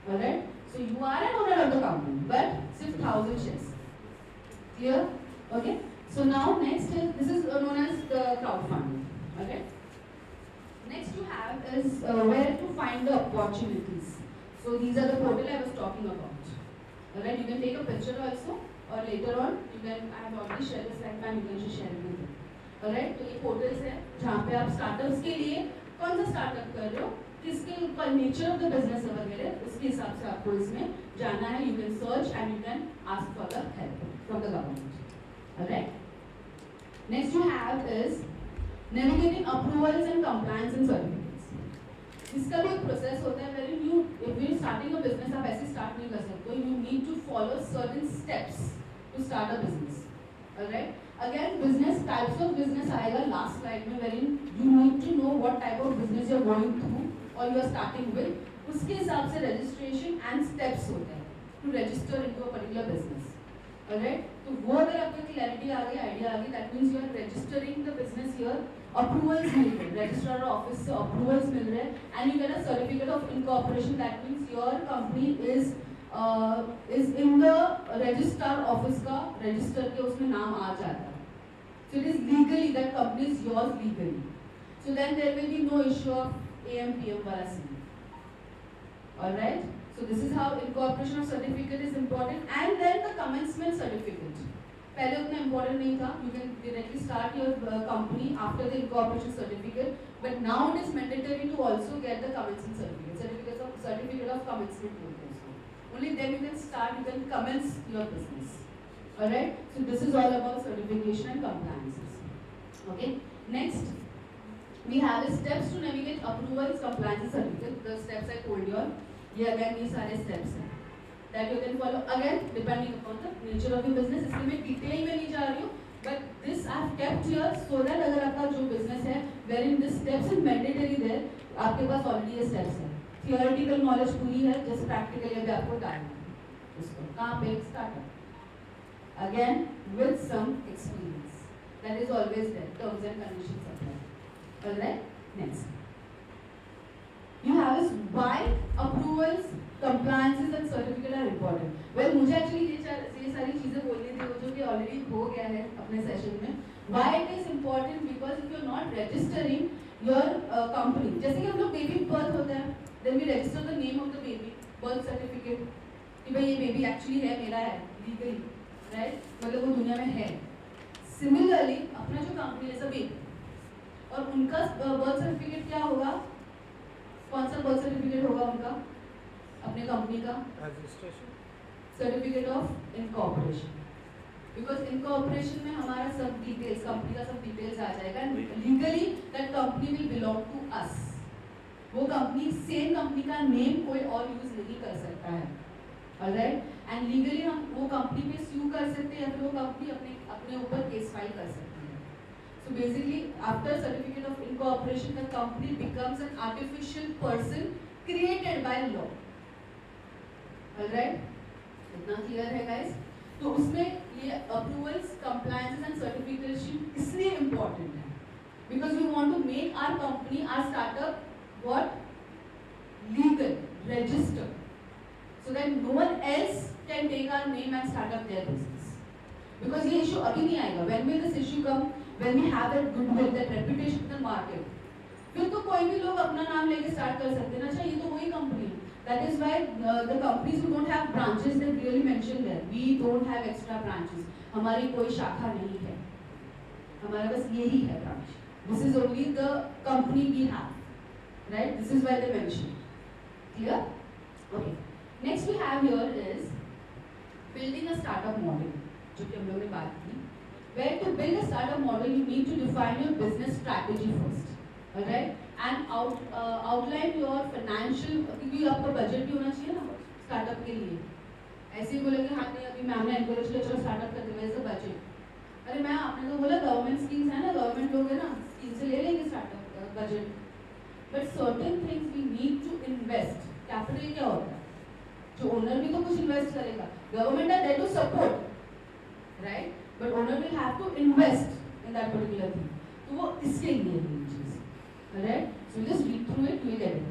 alright? So you are an owner of the company but सिर्फ 1000 shares, clear? Okay, so now next is, this is known as the crowdfunding, okay? Next you have is where to find the opportunities. So these are the portal I was talking about, alright? You can take a picture also or later on you can, I have already shared the slide and you can just share it with me, alright? तो ये portals है जहाँ पे आप startups के लिए कौन सा startup कर रहे हो, किसके ऊपर nature of the business है वगैरह, उसके हिसाब से आपको इसमें जाना है, you can search and you can ask for the help from the government, alright? Next you have is navigating approvals and compliance and certificates. इसका भी एक प्रोसेस होता है, wherein you, if you are starting a business, आप ऐसे start नहीं कर सकते, you need to follow certain steps to start a business, alright? Again business types of business आएगा last slide में, wherein you need to know what type of business you are going through or you are starting with, उसके हिसाब से registration and steps होते हैं to register into a particular business, Alright, तो वो अगर आपको क्लैरिटी आ गई, आइडिया आ गई, that means you are registering the business here, approvals मिल रहे, registrar office से approvals मिल रहे, and you get a certificate of incorporation. That means your company is in the registrar office का register के उसमें नाम आ जाता है. So it is legally, that company is yours legally. So then there will be no issue of AM/PM वाला scene. Alright. So this is how incorporation of certificate is important, and then the commencement certificate. पहले उतना important नहीं था. You can directly start your company after the incorporation certificate, but now it is mandatory to also get the commencement certificate. Certificate of commencement बोलते हैं उसको. Only then you can start. You can commence your business. Alright. So this is all about certification and compliances. Okay. Next, we have steps to navigate approvals, compliance, certificate. The steps I told you all. ये again ये सारे steps हैं that you can follow again depending upon the nature of your business. इसलिए मैं detail में नहीं जा रही हूँ, but this I have kept here so that अगर आपका जो business है wherein this steps is mandatory there, आपके पास already ये steps हैं. Theoretical knowledge पूरी है, just practically अभी आपको डालना है उसको. कहाँ पे startup again with some experience that is always there. Terms and conditions apply. Alright, next. You have is why approvals, compliances and certificate are important. Well, मुझे actually ये सारी चीजें बोलनी थी जो कि already हो गया है अपने session में. Why it is important? Because if you are not registering your company, जैसे कि हम लोग baby birth होता है, then we register the name of the baby, birth certificate. कि भाई ये baby actually है मेरा है legally, right? मतलब वो दुनिया में है. Similarly, अपना जो company है सब baby और उनका birth certificate क्या होगा? कौन सा बर्थ सर्टिफिकेट होगा उनका अपने कंपनी का? Registration, certificate of incorporation. Because incorporation में हमारा सब डिटेल्स, कंपनी का सब डिटेल्स आ जाएगा. Legally that company will belong to us. वो कंपनी, सेम कंपनी का नेम कोई और यूज नहीं कर सकता है. ऑलराइट. एंड लीगली हम वो कंपनी पे स्यू कर सकते हैं या फिर वो कंपनी अपने ऊपर केस फाइल कर सकती है. So basically, after certificate of incorporation, the company becomes an artificial person created by law. Alright? इतना clear है guys? तो उसमें ये approvals, compliances and certification इसलिए important है. Because we want to make our company, our startup, what? Legal, registered. So that no one else can take our name and start up their business. Because ये issue अभी नहीं आएगा. When will this issue come? When we have that goodwill, that reputation in the market, फिर तो कोई भी लोग अपना नाम लेके स्टार्ट कर सकते हैं ना. अच्छा ये तो वही company. That is why the companies who don't have branches, they really mention there. We don't have extra branches. हमारी कोई शाखा नहीं है. हमारा बस यही है branch. This is only the company we have. Right? This is why they mention. Clear? Okay. Next we have here is building a startup model. जो कि हम लोगों ने बात की. Where to build a startup model, you need to define your business strategy first, all right? And outline your financial, क्योंकि आपका budget भी होना चाहिए ना startup के लिए. ऐसे ही बोलेंगे हाँ नहीं अभी मैम ने encourage किया चलो startup करते हैं, where is the budget? अरे मैम आपने तो बोला government schemes है ना, government लोग है ना, scheme से ले लेंगे startup budget. But certain things we need to invest. Capital क्या होता है? जो owner भी तो कुछ invest करेगा. Government are there to support, right? But owner will have to invest in that particular thing. तो वो इसके लिए है ये चीज़. Alright? So we'll just read through it, we'll get it.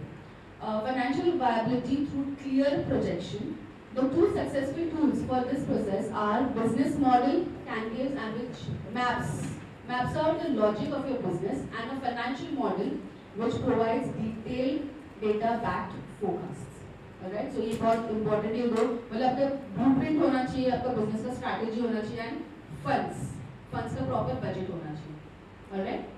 Financial viability through clear projection. The two successful tools for this process are business model, canvas, and which maps out the logic of your business, and a financial model which provides detailed data-backed forecasts. Alright? So ये बहुत important है दो. मतलब आपका blueprint होना चाहिए, आपका business का strategy होना चाहिए, and funds का proper budget होना चाहिए. Alright?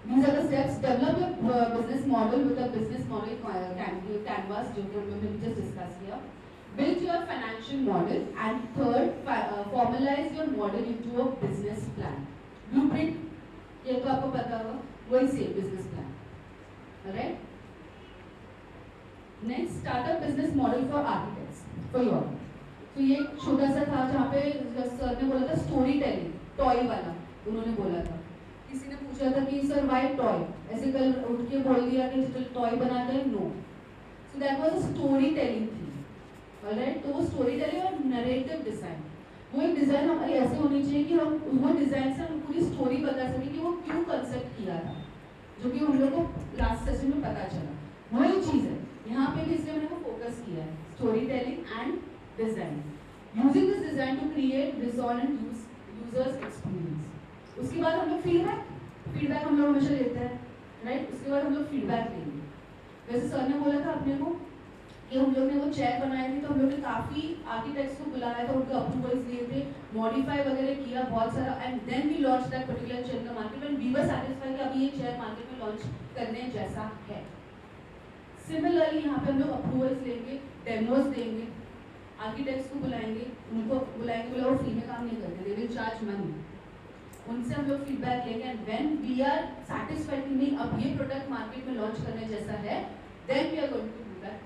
These are the steps. Develop your business model with a business model canvas जो कि हमने just discuss किया. Build your financial model, and third, formalize your model into a business plan. Blueprint ये तो आपको पता होगा, वही same business plan. Alright? Next, start a business model for architects for you all. तो ये छोटा सा था जहाँ पे सर ने बोला था स्टोरी टेलिंग, टॉय वाला उन्होंने बोला था. किसी ने पूछा था कि सर व्हाई टॉय, ऐसे कल उठ के बोल दिया कि चलो टॉय बनाते हैं. No. So that was a story telling थी. ऑलराइट. तो वो स्टोरी टेलिंग और नरेटिव डिजाइन. वो एक डिज़ाइन हमारी ऐसे होनी चाहिए कि हम वो डिज़ाइन से हम पूरी स्टोरी बता सकें कि वो क्यों कंसेप्ट किया था, जो कि हम लोग को लास्ट सेशन में पता चला। वही चीज़ है यहाँ पे भी, इसलिए मैंने वो फोकस किया है, story telling and design, using this design to create resonant users experience. उसके बाद हम लोग फीडबैक हम लोग हमेशा लेते हैं, राइट। उसके बाद हम लोग फीडबैक लेंगे। वैसे सर ने बोला था अपने को कि हम लोग ने वो चेयर बनाई थी, तो हम लोग ने काफ़ी आर्किटेक्ट्स को बुलाया था, उनके अप्रूवल्स लिए थे, मॉडिफाई वगैरह किया बहुत सारा, and then we launch that particular chair in the market and we were satisfied कि अभी ये चेयर मार्केट में लॉन्च करने जैसा है। सिमिलरली यहाँ पे हम लोग अप्रूवल्स लेंगे, डेमोज देंगे, आर्किटेक्ट्स को बुलाएंगे, उनको बुलाएंगे, बोला वो फ्री में काम नहीं करते, दे विल चार्ज मनी, उनसे हम लोग फीडबैक लेंगे and when we are satisfied कि नहीं अब ये प्रोडक्ट मार्केट में लॉन्च करने जैसा है, then we are going to do that,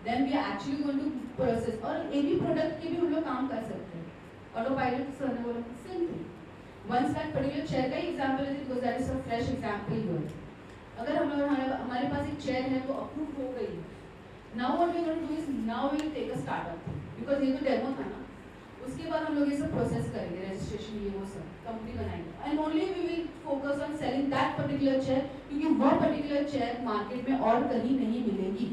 then we are actually going to process. और एक ही प्रोडक्ट के भी हम लोग काम कर सकते हैं, ऑटो पायलट सर ने बोला same thing. Once that particular chair का एग्जांपल है, because that is a fresh example here. अगर हम लोग हमारे पास एक चेयर है तो अप्रूव हो गई, now what we are going to do is now we will take a startup, because ये तो डेमो था ना, उसके बाद हम लोग ये सब प्रोसेस करेंगे, रजिस्ट्रेशन ये वो सब कंपनी बनाएंगे and only we will focus on selling that particular chair, क्योंकि वो पर्टिकुलर चेयर मार्केट में और कहीं नहीं मिलेगी,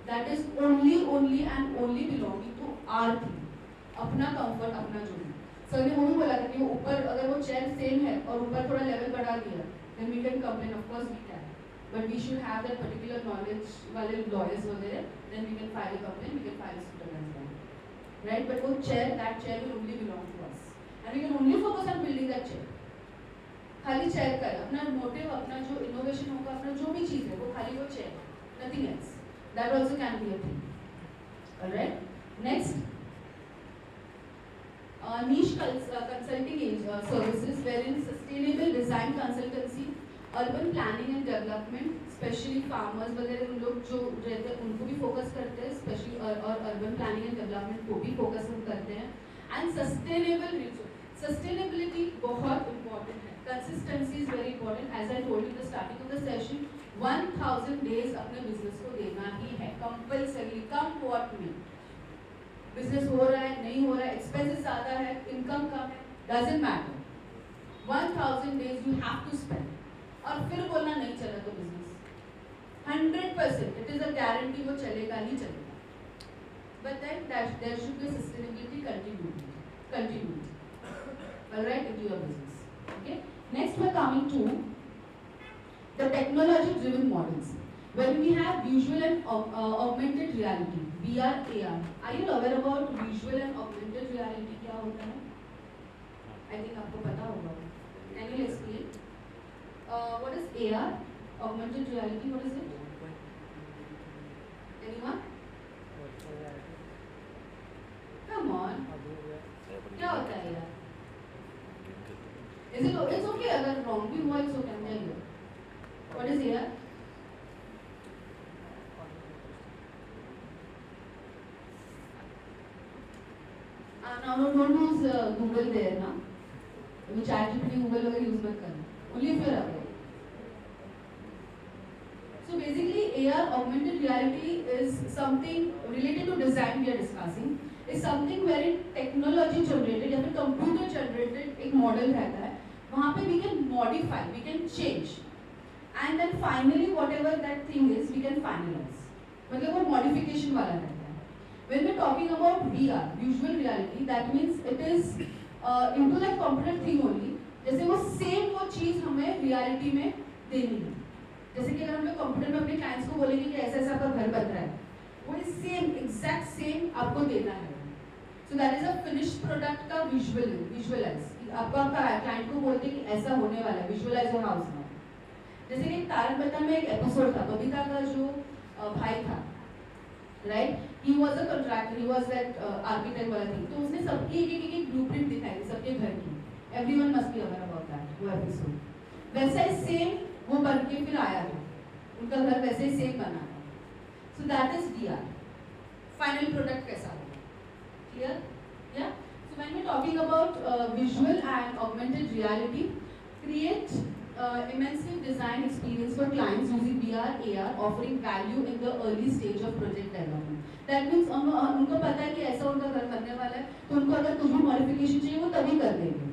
that is only and only belonging to our thing, अपना कंफर्ट, अपना जो है। सर ने वो भी बोला था कि वो ऊपर अगर वो चेयर सेम है और ऊपर थोड़ा लेवल बढ़ा दिया, then we can complain, of course we can, but we should have that particular knowledge वाले लॉयर्स वगैरह, then we can file a complain, we can file a suit against them, right? But वो chair, that chair will only belong to us, and we can only focus on building that chair. खाली chair का अपना motive, अपना जो innovation होगा, अपना जो भी चीज़ है वो खाली वो chair, nothing else. That also can be a thing. Alright. Next, niche consulting services, wherein sustainable design consultancy, urban planning and development, specially farmers वगैरह उन लोग जो रहते हैं उनको भी फोकस करते हैं, स्पेशली और अर्बन प्लानिंग एंड डेवलपमेंट को भी फोकस हम करते हैं। एंड सस्टेनेबिलिटी बहुत इंपॉर्टेंट है, consistency is very important, as I told you the starting of the session, 1000 days अपने बिजनेस को देना ही है compulsory, come what may, business हो रहा है नहीं हो रहा है, एक्सपेंसेस ज़्यादा है, इनकम कम है, doesn't matter, 1000 days you have to spend. और फिर बोलना नहीं चला तो business 100% it is a guarantee वो चलेगा ही चलेगा, but then there should be sustainability continuity, alright, into your business. Okay, next we're coming to the technology driven models, when we have visual and augmented reality, VR, AR. Are you aware about visual and augmented reality क्या होता है? I think आपको पता होगा, can you explain? What is AR? Augmented reality, what is it? Anyone? Come on. क्या होता है यार? Is it? It's okay अगर wrong भी हुआ, it's okay, I'm telling you. What is AR? No, don't use Google there ना. ChatGPT, Google वगैरह use मत करना. Only if you're aware. So basically, AR, augmented reality, is something related to design we are discussing. Is something wherein technology generated या फिर computer generated एक model रहता है, वहाँ पे we can modify, we can change, and then finally whatever that thing is, we can finalize. मतलब वो modification वाला रहता है. When we're talking about VR, visual reality, that means it is into that computer thing only. जैसे वो same वो चीज़ हमें reality में देनी है. जैसे कि अगर हम लोग कंप्यूटर में अपने क्लाइंट्स को बोलेंगे कि ऐसा ऐसा आपका घर बन रहा है, वो सेम एग्जैक्ट सेम आपको देना है, सो that is a finished product का विजुअलाइज, आपको आपका क्लाइंट को बोलते हैं कि ऐसा होने वाला है, विजुअलाइज योर हाउस नाउ। जैसे कि तारक मेहता में एक एपिसोड था, बबीता का जो भाई था, right, he was a contractor, he was that architect वाला थिंग, तो उसने सबकी एक ब्लूप्रिंट दिखाई थी सबके घर की, everyone must be aware about that वो एपिसोड। वैसा ही सेम वो बन के फिर आया था, उनका घर वैसे ही सेम बना था, so that is VR, final product कैसा होगा, क्लियर? या so when we talking about visual and augmented reality, create immersive design experience for clients using VR, AR, offering value in the early stage of project development. That means उनको पता है कि ऐसा उनका घर बनने वाला है, तो उनको अगर कुछ भी मॉडिफिकेशन चाहिए वो तभी कर देंगे.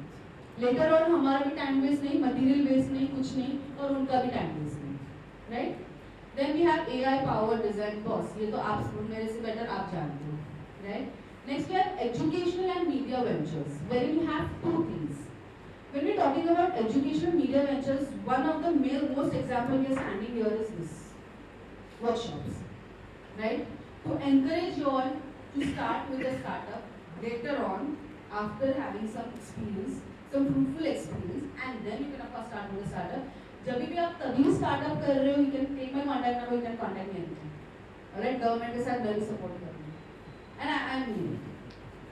लेटर ऑन हमारा भी टाइम वेस्ट नहीं, मटेरियल वेस्ट नहीं, कुछ नहीं, और उनका भी टाइम वेस्ट नहीं, right? Then we have AI power design boss. ये तो आप मेरे से बेटर आप जानते हो, right? Next we have educational and media ventures, where we have two things. When we're talking about educational media ventures, one of the most example we are standing here is this, workshops, right? To encourage you all to start with a startup later on, after having some experience, some fruitful experience, and then you can of course start with a startup. जब भी आप तभी startup कर रहे हो, you can take my contact number, you can contact me anytime. Alright, government के साथ मैं भी support करूँगी. And I am new,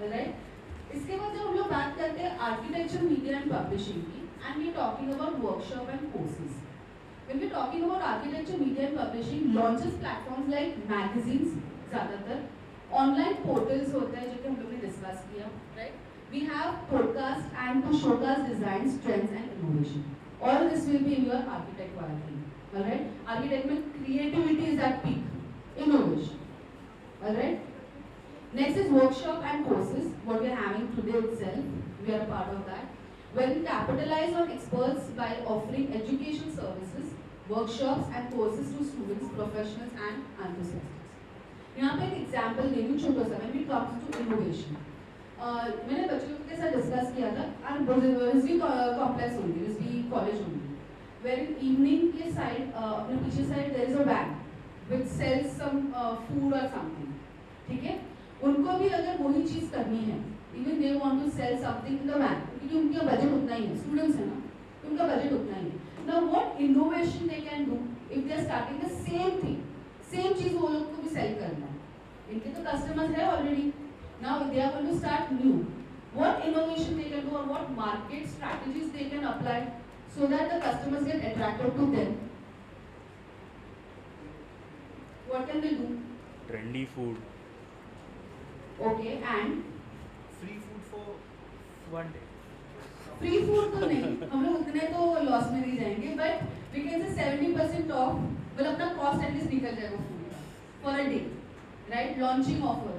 alright? इसके बाद जब हम लोग बात करते हैं आर्किटेक्चर, मीडिया एंड पब्लिशिंग की, and we talking about workshop and courses. When we talking about architecture, media and publishing, launches platforms like magazines, ज़्यादातर ऑनलाइन पोर्टल्स होते हैं जो कि हम लोग ने डिस्कस किया, right? We have podcast and to showcase design, trends and innovation. All this will be in your architect वाला थिंग, ऑलराइट? आर्किटेक्ट में creativity is at peak, innovation, alright? Next is workshop and courses, what we are having today itself, we are a part of that. Where we capitalize on experts by offering education services, workshops and courses to students, professionals and enthusiasts. यहाँ पे एक example दे दूँ छोटा सा, when it comes to innovation. मैंने बच्चों के साथ discuss किया था, and Rizvi complex होंगी, Rizvi college होंगी, where in evening के side, अपने पीछे side there is a van which sells some food or something, ठीक है? उनको भी अगर वही चीज करनी है, even they want to sell something in the van, क्योंकि उनका बजट उतना ही है, स्टूडेंट्स है ना, उनका बजट उतना ही है. Now what innovation they can do if they are starting the same thing, same चीज वो लोग को भी सेल करना है, इनके तो कस्टमर्स है already. Now they are going to start new. What innovation they can do और what market strategies they can apply so that the customers get attracted to them. What can they do? Trendy food. Okay, and free food for 1 day. Free food तो नहीं, हम लोग उतने तो loss में नहीं जाएंगे, but we can say 70% of, मतलब अपना कॉस्ट एटलीस्ट निकल जाएगा फूड का for a day, right? Launching offer.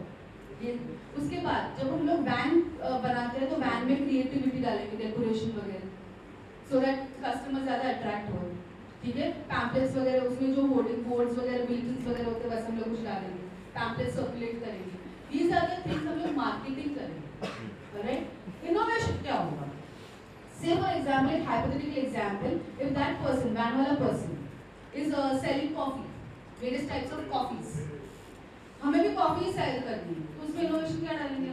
ये उसके बाद जब हम लोग वैन बनाते हैं तो वैन में क्रिएटिविटी डालेंगे, डेकोरेशन वगैरह, सो दैट कस्टमर ज़्यादा अट्रैक्ट हो, ठीक है? पैम्पलेट्स वगैरह, उसमें जो होर्डिंग बोर्ड्स वगैरह, बिल्डिंग्स वगैरह होते हैं, वैसे हम लोग कुछ डालेंगे, पैम्पलेट सर्कुलेट करेंगे. These are the things हम लोग मार्केटिंग करेंगे, alright? Innovation क्या होगा? Say for example, hypothetical example, if that person, van वाला person, is selling coffee, various types of coffees, हमें भी कॉफी सेल करनी है, तो उसमें इनोवेशन क्या डालेंगे?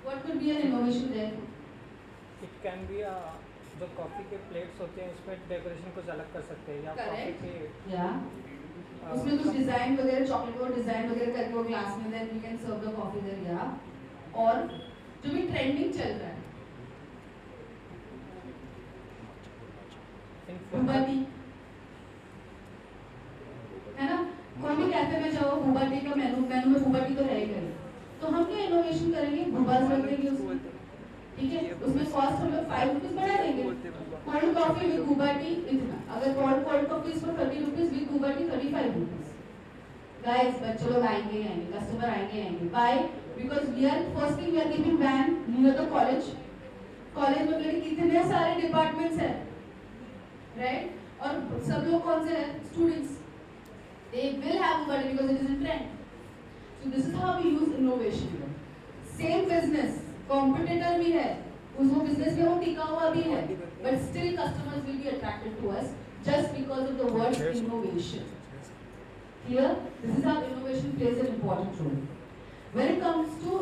What could be an innovation there? It can be जो कॉफी के प्लेट्स होते हैं उसमें डेकोरेशन कुछ अलग कर सकते हैं, या कॉफी के उसमें कुछ डिजाइन वगैरह, चॉकलेट और डिजाइन वगैरह करके वो ग्लास में, then we can serve the coffee there. या और जो भी ट्रेंडिंग चल रहा है, बूबा टी है ना, कोई भी कैफे में जाओ बूबा टी का मेनू में बूबा टी तो रहेगा ही, तो हम क्या इनोवेशन करेंगे? बूबास रख देंगे उसमें, ठीक है? उसमें कॉस्ट हम लोग 5 रुपीज बढ़ा देंगे. Cold coffee with boba tea इतना, अगर cold coffee is for 30 rupees, with boba tea 35 rupees. Guys, बच्चे लोग आएंगे आएंगे, कस्टमर आएंगे आएंगे. Why? Because we are first thing we are keeping van near the college. College में मेरे कितने सारे डिपार्टमेंट्स हैं, राइट? और सब लोग कौन से हैं? Students. They will have boba tea because it is in trend. So this is how we use innovation. Same business, competitor भी है, उसको बिजनेस में वो टिका हुआ भी है, but still customers will be attracted to us just because of the word innovation. Clear? This is how innovation plays an important role. When it comes to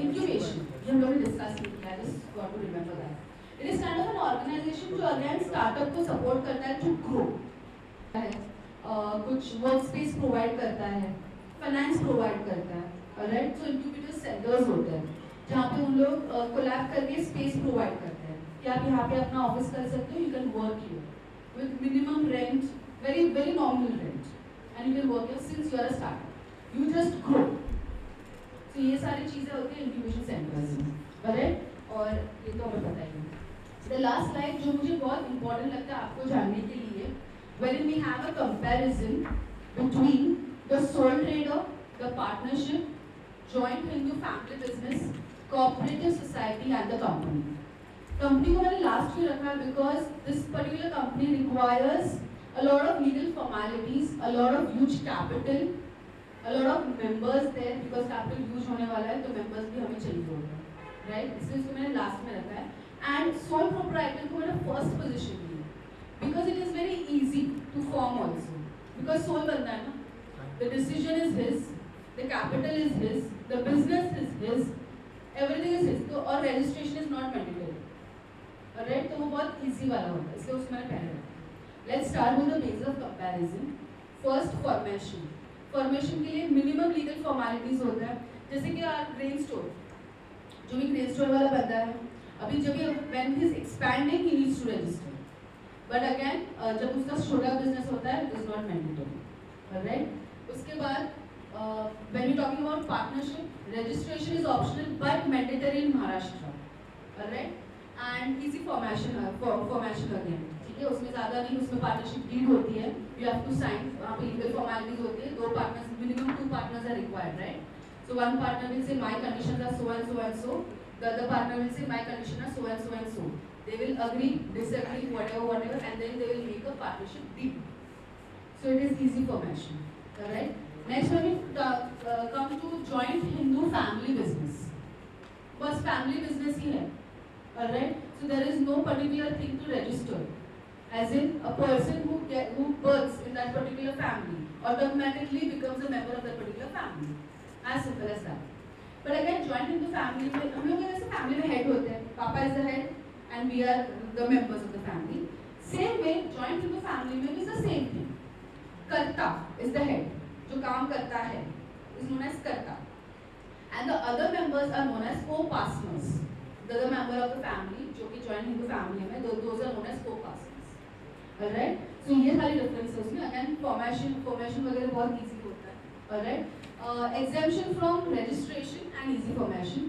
incubation, we have already discussed it. I just got to remember that. It is kind of an organization जो again startup को support करता है to grow. कुछ workspace provide करता है, finance provide करता है, alright? So incubator centers होते हैं जहाँ पे उन लोग कोलैब करके स्पेस प्रोवाइड करते हैं कि आप यहाँ पे अपना ऑफिस कर सकते हो. You can work here with minimum rent, very very nominal rent, and you can work here since you are a startup, you just grow. तो ये सारी चीज़ें होती हैं इंक्यूबेशन सेंटर्स में, राइट? और ये तो हमें पता ही है. The last slide जो मुझे बहुत important लगता है आपको जानने के लिए, wherein we have a comparison between the sole trader, the partnership, joint Hindu family business, cooperative society and the company. Company को मैंने last में रखा है because this particular company requires a lot of legal formalities, a lot of huge capital, a lot of members there because capital huge होने वाला है तो members भी हमें चाहिए होगा, right? इसलिए इसको मैंने last में रखा है. And sole proprietor को मैंने first position the because it is very easy to form also because sole बंदा है ना, the decision is his, the capital is his, the business is his, everything is his. तो और registration is not mandatory, alright? तो वो बहुत easy वाला होता है इसलिए उसको मैंने पहले रखा. Let's start with the basis of comparison. First formation. Formation के लिए minimum legal formalities होता है जैसे कि grain store, जो भी grain store वाला बंदा है अभी जब ये when he is expanding he needs to register, but again जब उसका छोटा business होता है it is not mandatory, alright? उसके बाद when we talking about partnership, registration is optional but mandatory in Maharashtra, alright? And easy formation again, ठीक है? उसमें ज़्यादा नहीं, उसमें partnership deed होती है, you have to sign, वहाँ पे legal formalities होती है, दो partners, minimum 2 partners are required, right? So one partner will say my conditions are so and so and so. The other partner will say my condition are so and so and so. They will agree, disagree, whatever, and then they will make a partnership deed. So it is easy formation. Alright. Next, when we come to joint Hindu family business. बस family business ही है. Alright. So there is no particular thing to register. As in a person who births in that particular family automatically becomes a member of that particular family. As simple as that. But again, joint Hindu family में हम लोग ऐसे family में head होते हैं. Papa is the head and we are the members of the family. Same way, joint Hindu family में is the same thing. कर्ता is the head. जो काम करता है is known as कर्ता. And the other members are known as co-partners. The other member of the family जो कि joint Hindu family में those are known as co-partners. Alright? So ये सारी difference है उसमें. Again, formation वगैरह बहुत easy होता है. Alright? Exemption from registration and easy formation.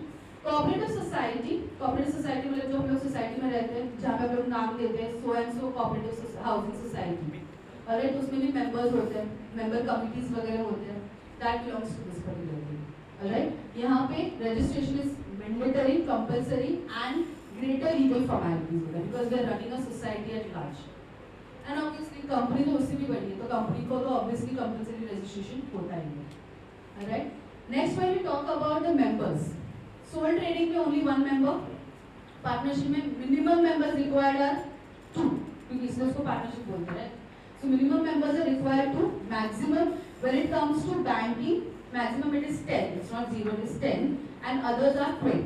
Cooperative society मतलब जो हम लोग society में रहते हैं जहाँ पे हम लोग नाम देते हैं so and so cooperative housing society, alright? उसमें भी members होते हैं, member committees वगैरह होते हैं, that belongs to this particular thing, alright? यहाँ पे registration is mandatory, compulsory and greater legal formalities होता है because we are running a society at large. And obviously company तो उससे भी बड़ी है तो company को तो obviously compulsory registration होता ही है. Alright. Next, when we talk about the members, sole trading में only one member, partnership में minimum members required are 2, क्योंकि इसलिए उसको partnership बोलते हैं. So minimum members are required 2. Maximum when it comes to banking, maximum it is 10. It's not 0, it is 10, and others are 20.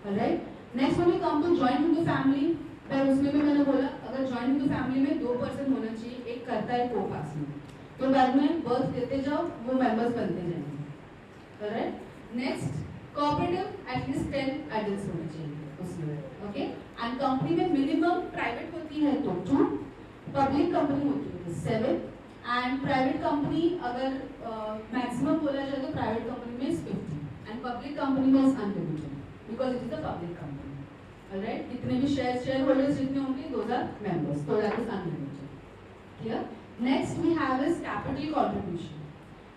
Alright. Next, when we come to joint Hindu family, पर उसमें भी मैंने बोला अगर joint Hindu family में 2 person होना चाहिए, एक करता है co-partner. तो बाद में बर्थ देते जाओ वो मेंबर्स बनते जाएंगे. Alright. Next, cooperative at least 10 adults होने चाहिए उसमें. Okay. And company में minimum private होती है तो 2, public company होती है तो 7, and private company अगर maximum बोला जाए तो private company में is 50, and public company में is unlimited because it is a public company. Alright. जितने भी shareholders जितने होंगे those are members, so that is unlimited. Clear? Next we have is capital contribution.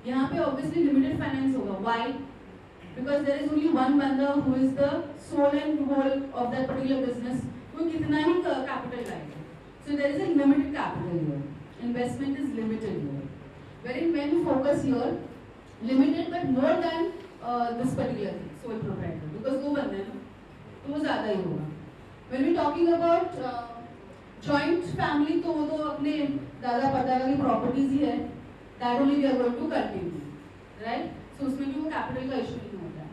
यहाँ पे obviously limited finance होगा. Why? Because there is only one banda who is the soul and whole of that particular business. वो कितना ही capital लाएगा. So there is a limited capital here. Investment is limited here. Wherein when we focus here, limited but more than this particular thing, sole proprietor. Because दो बंदे हैं, तो वो ज़्यादा ही होगा. When we talking about joint family तो वो तो अपने दादा परदादा की प्रॉपर्टीज ही है, that only we are going to continue, right? So उसमें भी वो capital का issue नहीं होता है.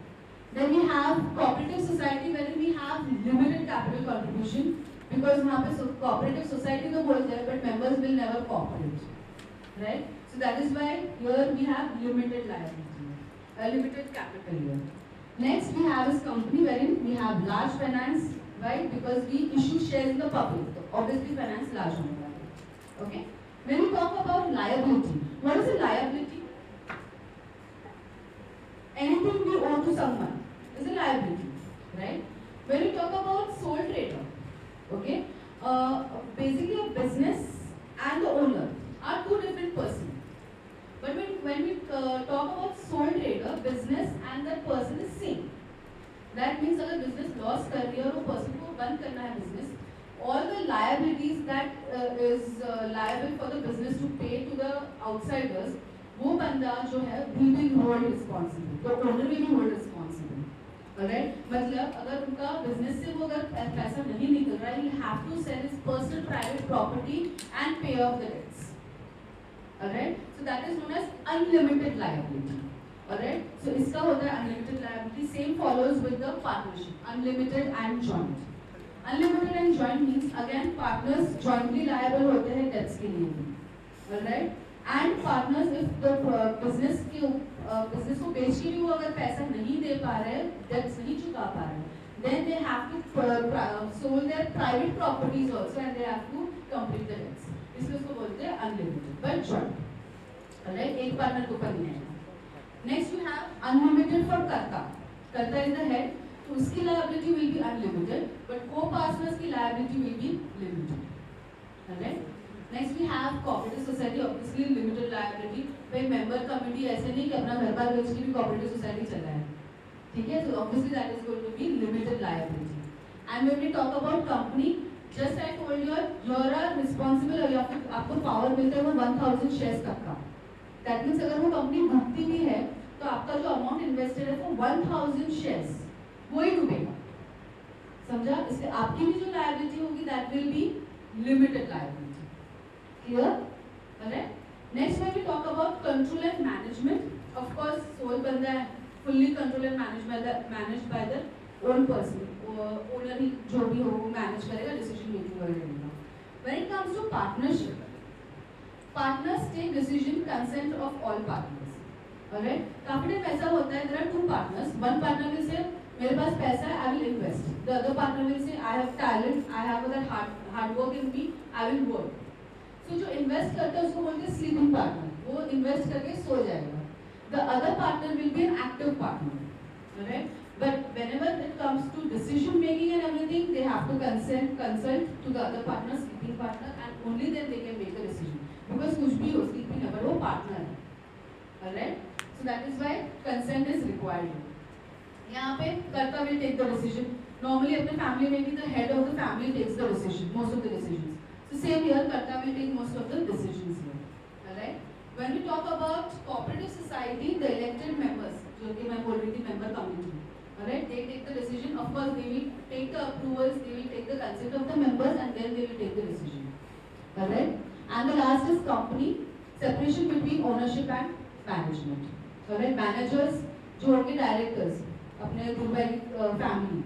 Then we have cooperative society wherein we have limited capital contribution because वहाँ पे cooperative society तो बोलते हैं but members will never cooperate, right? So that is why here we have limited liability, limited capital here. Next we have is company wherein we have large finance, right? Because we issue shares in the public, so obviously finance large होने वाला है. Okay? When we talk about liability, what is a liability? Anything we owe to someone is a liability, right? When we talk about sole trader, all the liabilities that is liable for the business to pay to the outsiders, वो बंदा जो है he will hold responsible, the owner will be hold responsible. Alright, मतलब अगर उनका business से वो अगर पैसा नहीं निकल रहा है, he have to sell his personal private property and pay off the debts. Alright, so that is known as unlimited liability. Alright, so इसका होता है unlimited liability. Same follows with the partnership, unlimited and joint. Unlimited and joint means again partners jointly liable होते हैं debts के लिए भी. Alright, and partners if the business को बेच के भी वो अगर पैसा नहीं दे पा रहे हैं, debts नहीं चुका पा रहे हैं, then they have to sold their private properties also and they have to complete the debts. इसलिए उसको बोलते हैं unlimited but joint. Alright, एक partner के ऊपर नहीं आएगा. Next you have unlimited for कर्ता. कर्ता is the head. तो उसकी liability will be unlimited, but co-partners की liability will be limited. Alright. Next we have cooperative society, obviously limited liability. भाई member committee ऐसे नहीं कि अपना घर बार बेच के भी cooperative society चल रहा है, ठीक है? So obviously that is going to be limited liability. And when we talk about company, just I told you, you are responsible या फिर आपको power मिलता है वो 1000 shares तक का. That means अगर वो company डूबती भी है, तो आपका जो amount invested है वो 1000 shares वही डूबेगा, समझा? इससे आपकी भी जो लायबिलिटी होगी that will be limited liability. Clear? Correct? Next when we talk about control and management, of course sole बंदा है fully control and manage by the own person, owner ही जो भी हो वो मैनेज करेगा, डिसीजन मेकिंग करेगा. When it comes to partnership, partners take decision consent of all partners. Alright, काफी टाइम ऐसा होता है, there are two partners, one partner will say मेरे पास पैसा है, I will invest. The other partner will say, I have talent, I have that hard work in me, I will work. So जो invest करता है उसको बोलते हैं sleeping partner. वो invest करके सो जाएगा. The other partner will be an active partner. Alright? But whenever it comes to decision making and everything, they have to consult to the other partner, sleeping partner, and only then they can make a decision. Because कुछ भी हो sleeping है, but वो partner है. Alright? So that is why consent is required. यहाँ पे कर्ता will take the decision. Normally अपने family में भी the head of the family takes the decision, most of the decisions. So same here, कर्ता will take most of the decisions here. Alright? When we talk about cooperative society, the elected members, जो कि मैं बोल रही थी member committee, alright, they take the decision. Of course, they will take the approvals, they will take the consent of the members, and then they will take the decision. Alright? And the last is company, separation between ownership and management. Alright? Managers जो होंगे directors अपने Dubai family,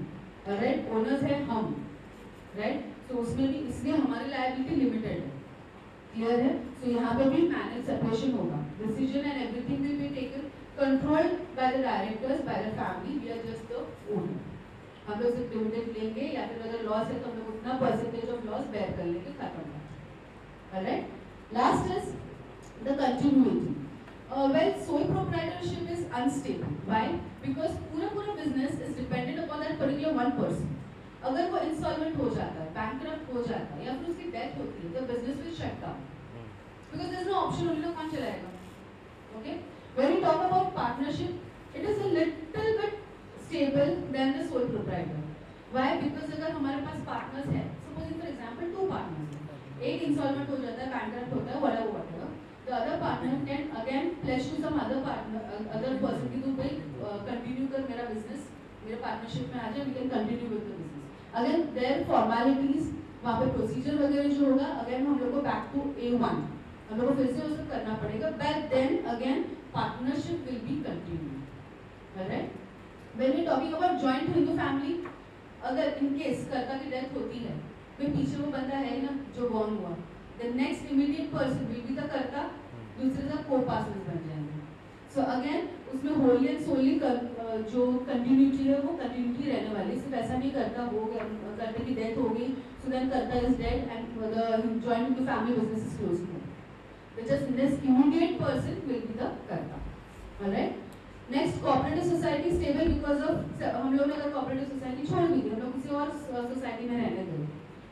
right, owners है हम, right, तो उसमें भी इसलिए हमारी लायबिलिटी लिमिटेड है. क्लियर है? सो यहाँ पे भी मैनेज सेपरेशन होगा, decision and everything will be taken controlled by the directors, by the family, we are just the owner. हम लोग सिर्फ डिविडेंड लेंगे या फिर अगर लॉस है तो हम लोग उतना परसेंटेज ऑफ लॉस बेयर कर लेंगे, खत्म है. Right? Last is the continuity. Well, sole proprietorship is unstable. Why? Because पूरा business is dependent upon that particular one person. अगर वो insolvent हो जाता है, bankrupt हो जाता है, या फिर उसकी death होती है, the business will shut down. Because there is no option, only कौन चलाएगा? Okay? When we talk about partnership, it is a little bit stable than the sole proprietor. Why? Because अगर हमारे पास partners हैं, suppose for example two partners हैं, एक insolvent हो जाता है, bankrupt होता है, whatever. The other partner can again pledge to some other partner, other person कि तू भाई continue कर मेरा business, मेरे partnership में आ जा, we can continue with the business. Again, their formalities, वहाँ पे procedure वगैरह जो होगा, again हम लोग को back to A1, हम लोग को फिर से वो सब करना पड़ेगा. But then again, partnership will be continued. Alright? When we talking about joint Hindu family, अगर in case कर्ता की death होती है, फिर पीछे वो बंदा है ना जो born हुआ, the next immediate person will be the कर्ता, दूसरे का co-partners बन जाएंगे. So again उसमें wholly and solely जो continuity है वो continuity रहने वाली है. सिर्फ ऐसा नहीं करता हो गया, कर्ता की death हो गई, so then कर्ता is dead and the joint into family business is closed. The just next immediate person will be the कर्ता. Alright? Next, cooperative society stable because of हम लोग ने अगर cooperative society छोड़ दी, हम लोग किसी और society में रहने गए,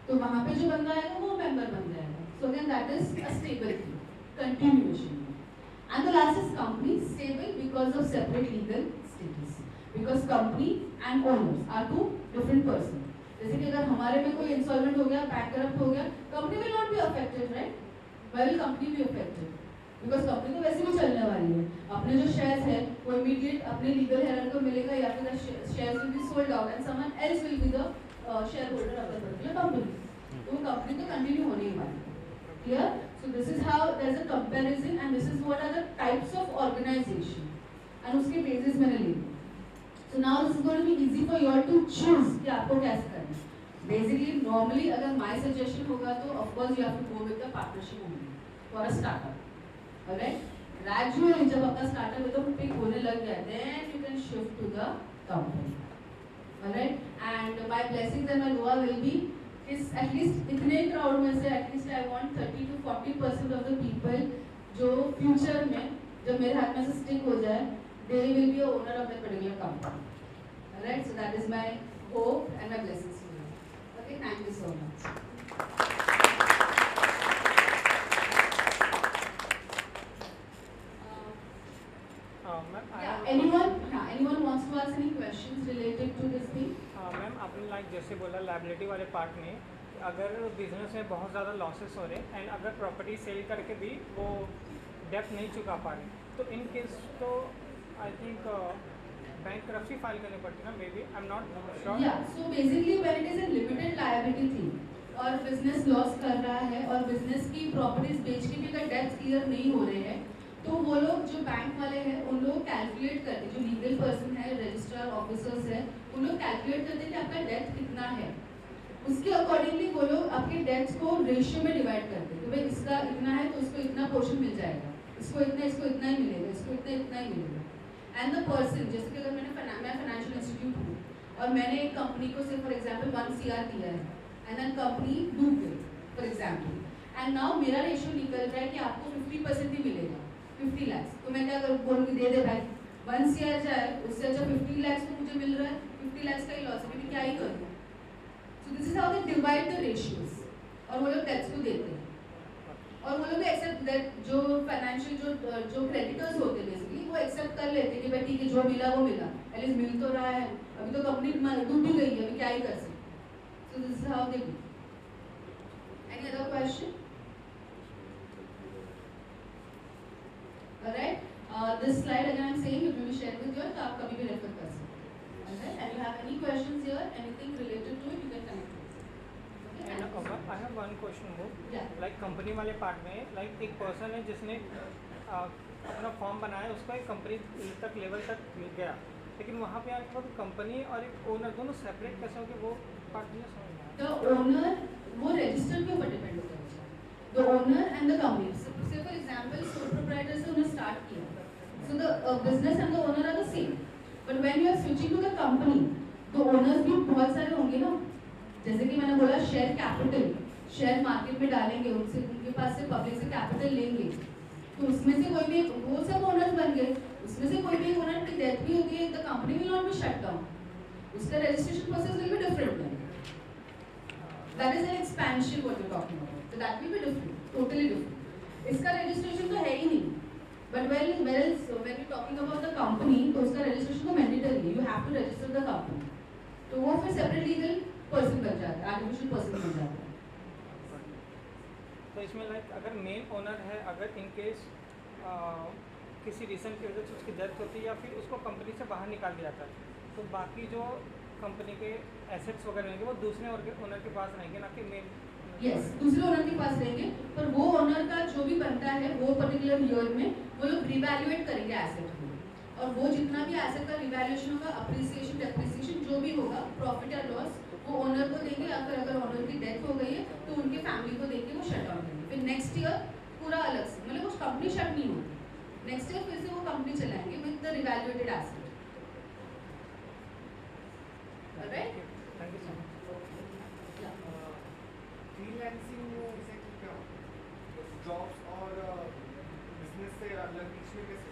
तो वहाँ पे जो बंदा आएगा वो member बन जाएगा. So again that is a stable thing, continuation. And the last is company, stable because of separate legal status. Because company and owners are two different persons. जैसे कि अगर हमारे में कोई इंसॉल्वेंट हो गया, बैंकरप्ट हो गया, company will not be affected, right? Why will company be affected? Because company तो वैसे भी चलने वाली है, अपने जो शेयर्स है वो इमीडिएट अपने लीगल हेयर को मिलेगा, या फिर shares will be sold out and someone else will be the share holder of the particular company, तो कंपनी तो कंटिन्यू होने ही वाली है। Clear? So this is how there is a comparison and this is what are the types of organization and उसके basis मैंने लिए। So now this is going to be easy for you all to choose कि आपको कैसे करना है। Basically normally अगर my suggestion होगा तो of course you have to go with the partnership only for a startup, alright? Gradually जब आपका startup एकदम big होने लग गया then you can shift to the company, alright? And my blessings and my dua will be इस at least इतने crowd में से at least I want 30 to 40% of the people जो फ्यूचर में जब मेरे हाथ में से स्टिक हो जाए they will be owner of the particular company, right? So that is my hope and my blessings to you. Okay, thank you so much. Anyone wants to ask any questions related to this thing? Ma'am आपने like जैसे बोला liability वाले part में, अगर business में बहुत ज़्यादा losses हो रहे एंड अगर प्रॉपर्टी सेल करके भी वो डेप्ट नहीं चुका पा रहे, तो इन केस तो आई थिंक बैंकरप्सी फाइल करनी पड़ती है ना, maybe I am not sure. या so basically when it is a limited liability thing और बिजनेस लॉस कर रहा है और बिजनेस की प्रॉपर्टीज बेच के भी अगर डेट्स क्लियर नहीं हो रहे हैं, तो वो लोग जो बैंक वाले हैं उन लोग कैलकुलेट करते हैं, जो लीगल पर्सन है, रजिस्ट्रार ऑफिसर्स है, उन लोग कैलकुलेट करते हैं कि आपका डेट कितना है, उसके अकॉर्डिंगली वो लोग आपके डेट्स को रेशियो में डिवाइड करते हैं कि भाई इसका इतना है तो उसको इतना पोर्शन मिल जाएगा, इसको इतना ही मिलेगा, इसको इतना ही मिलेगा। एंड द पर्सन, जैसे कि अगर मैं फाइनेंशियल इंस्टीट्यूट हूँ और मैंने एक कंपनी को से फॉर एग्जाम्पल 1 CR दिया है एंड देन कंपनी डूब गई फॉर एग्जाम्पल, एंड नाउ मेरा रेशियो निकल रहा है कि आपको 50% ही मिलेगा, 50 लाख, तो मैं क्या करूँ, बोलूँगी दे दे भाई 1 CR जाए, उससे अच्छा 50 लाख तो मुझे मिल रहा है, 50 लाख का ही लॉस है, मैं क्या ही करूँ? सो this is how they divide the ratios, और वो लोग टैक्स को देते हैं और वो लोग भी एक्सेप्ट दैट, जो फाइनेंशियल जो क्रेडिटर्स होते हैं बेसिकली वो एक्सेप्ट कर लेते हैं कि भाई ठीक है जो मिला वो मिला, एटलीस्ट मिल तो रहा है, अभी तो कंपनी डूब ही गई है, अभी क्या ही कर सकते। सो this is how they do. Any other question? Alright, this slide again I'm saying it will be shared with you, तो आप कभी भी रेफर कर सकते हैं। Alright, and you have any questions here, anything related to it, you can connect with me. Okay, and I have one question more. Yeah. Like company वाले part में like एक पर्सन है जिसने अपना फॉर्म बनाया, उसको एक कंपनी तक लेवल तक मिल गया, लेकिन वहाँ पे आके वो कंपनी और एक ओनर दोनों सेपरेट कैसे हो गए, वो पार्ट मुझे समझ नहीं आया। The owner वो रजिस्टर के ऊपर डिपेंड होता है, the owner and the company. Say for example, sole proprietor से उन्होंने start किया, so the business and the owner are the same, but when you are switching to the company, तो owners भी बहुत सारे होंगे ना, जैसे कि मैंने बोला शेयर कैपिटल, शेयर मार्केट में डालेंगे, उनसे उनके पास से पब्लिक से कैपिटल लेंगे, तो उसमें से कोई भी वो सब ओनर्स बन गए, उसमें से कोई भी ओनर की डेथ भी होती है, the company will not be shut down, उसका registration process will be different then. That is an expansion what you're talking about, so that will be different, totally different. इसका registration तो है ही नहीं, but when you're talking about the company, तो उसका registration तो mandatory है, you have to register the company, तो वो फिर separate legal person बन जाता है, artificial person बन जाता है। तो इसमें लाइक अगर मेन ओनर है, अगर इन केस किसी रीज़न की वजह से उसकी डेथ होती है या फिर उसको कंपनी से बाहर निकाल दिया जाता है, तो बाकी जो कंपनी के एसेट्स वगैरह रहेंगे वो दूसरे ओनर के पास रहेंगे, ना कि मेन। यस, दूसरे ओनर के पास रहेंगे, पर वो ओनर का जो भी बनता है वो पर्टिकुलर ईयर में वो लोग रिवैल्यूएट करेंगे एसेट को, और वो जितना भी एसेट का रिवैल्यूएशन होगा, अप्रिसिएशन डेप्रिसिएशन जो भी होगा, प्रॉफिट या लॉस, वो ओनर को देंगे, या फिर अगर ओनर की डेथ हो गई है तो उनके फैमिली को देके वो शट डाउन करेंगे, फिर नेक्स्ट ईयर पूरा अलग से, मतलब वो कंपनी शट नहीं होगी, नेक्स्ट ईयर फिर से वो कंपनी चलाएंगे with the revaluated asset. Alright, thank you so much. Freelancing exactly क्या होता है, जॉब्स और बिजनेस से अलग बीच में कैसे?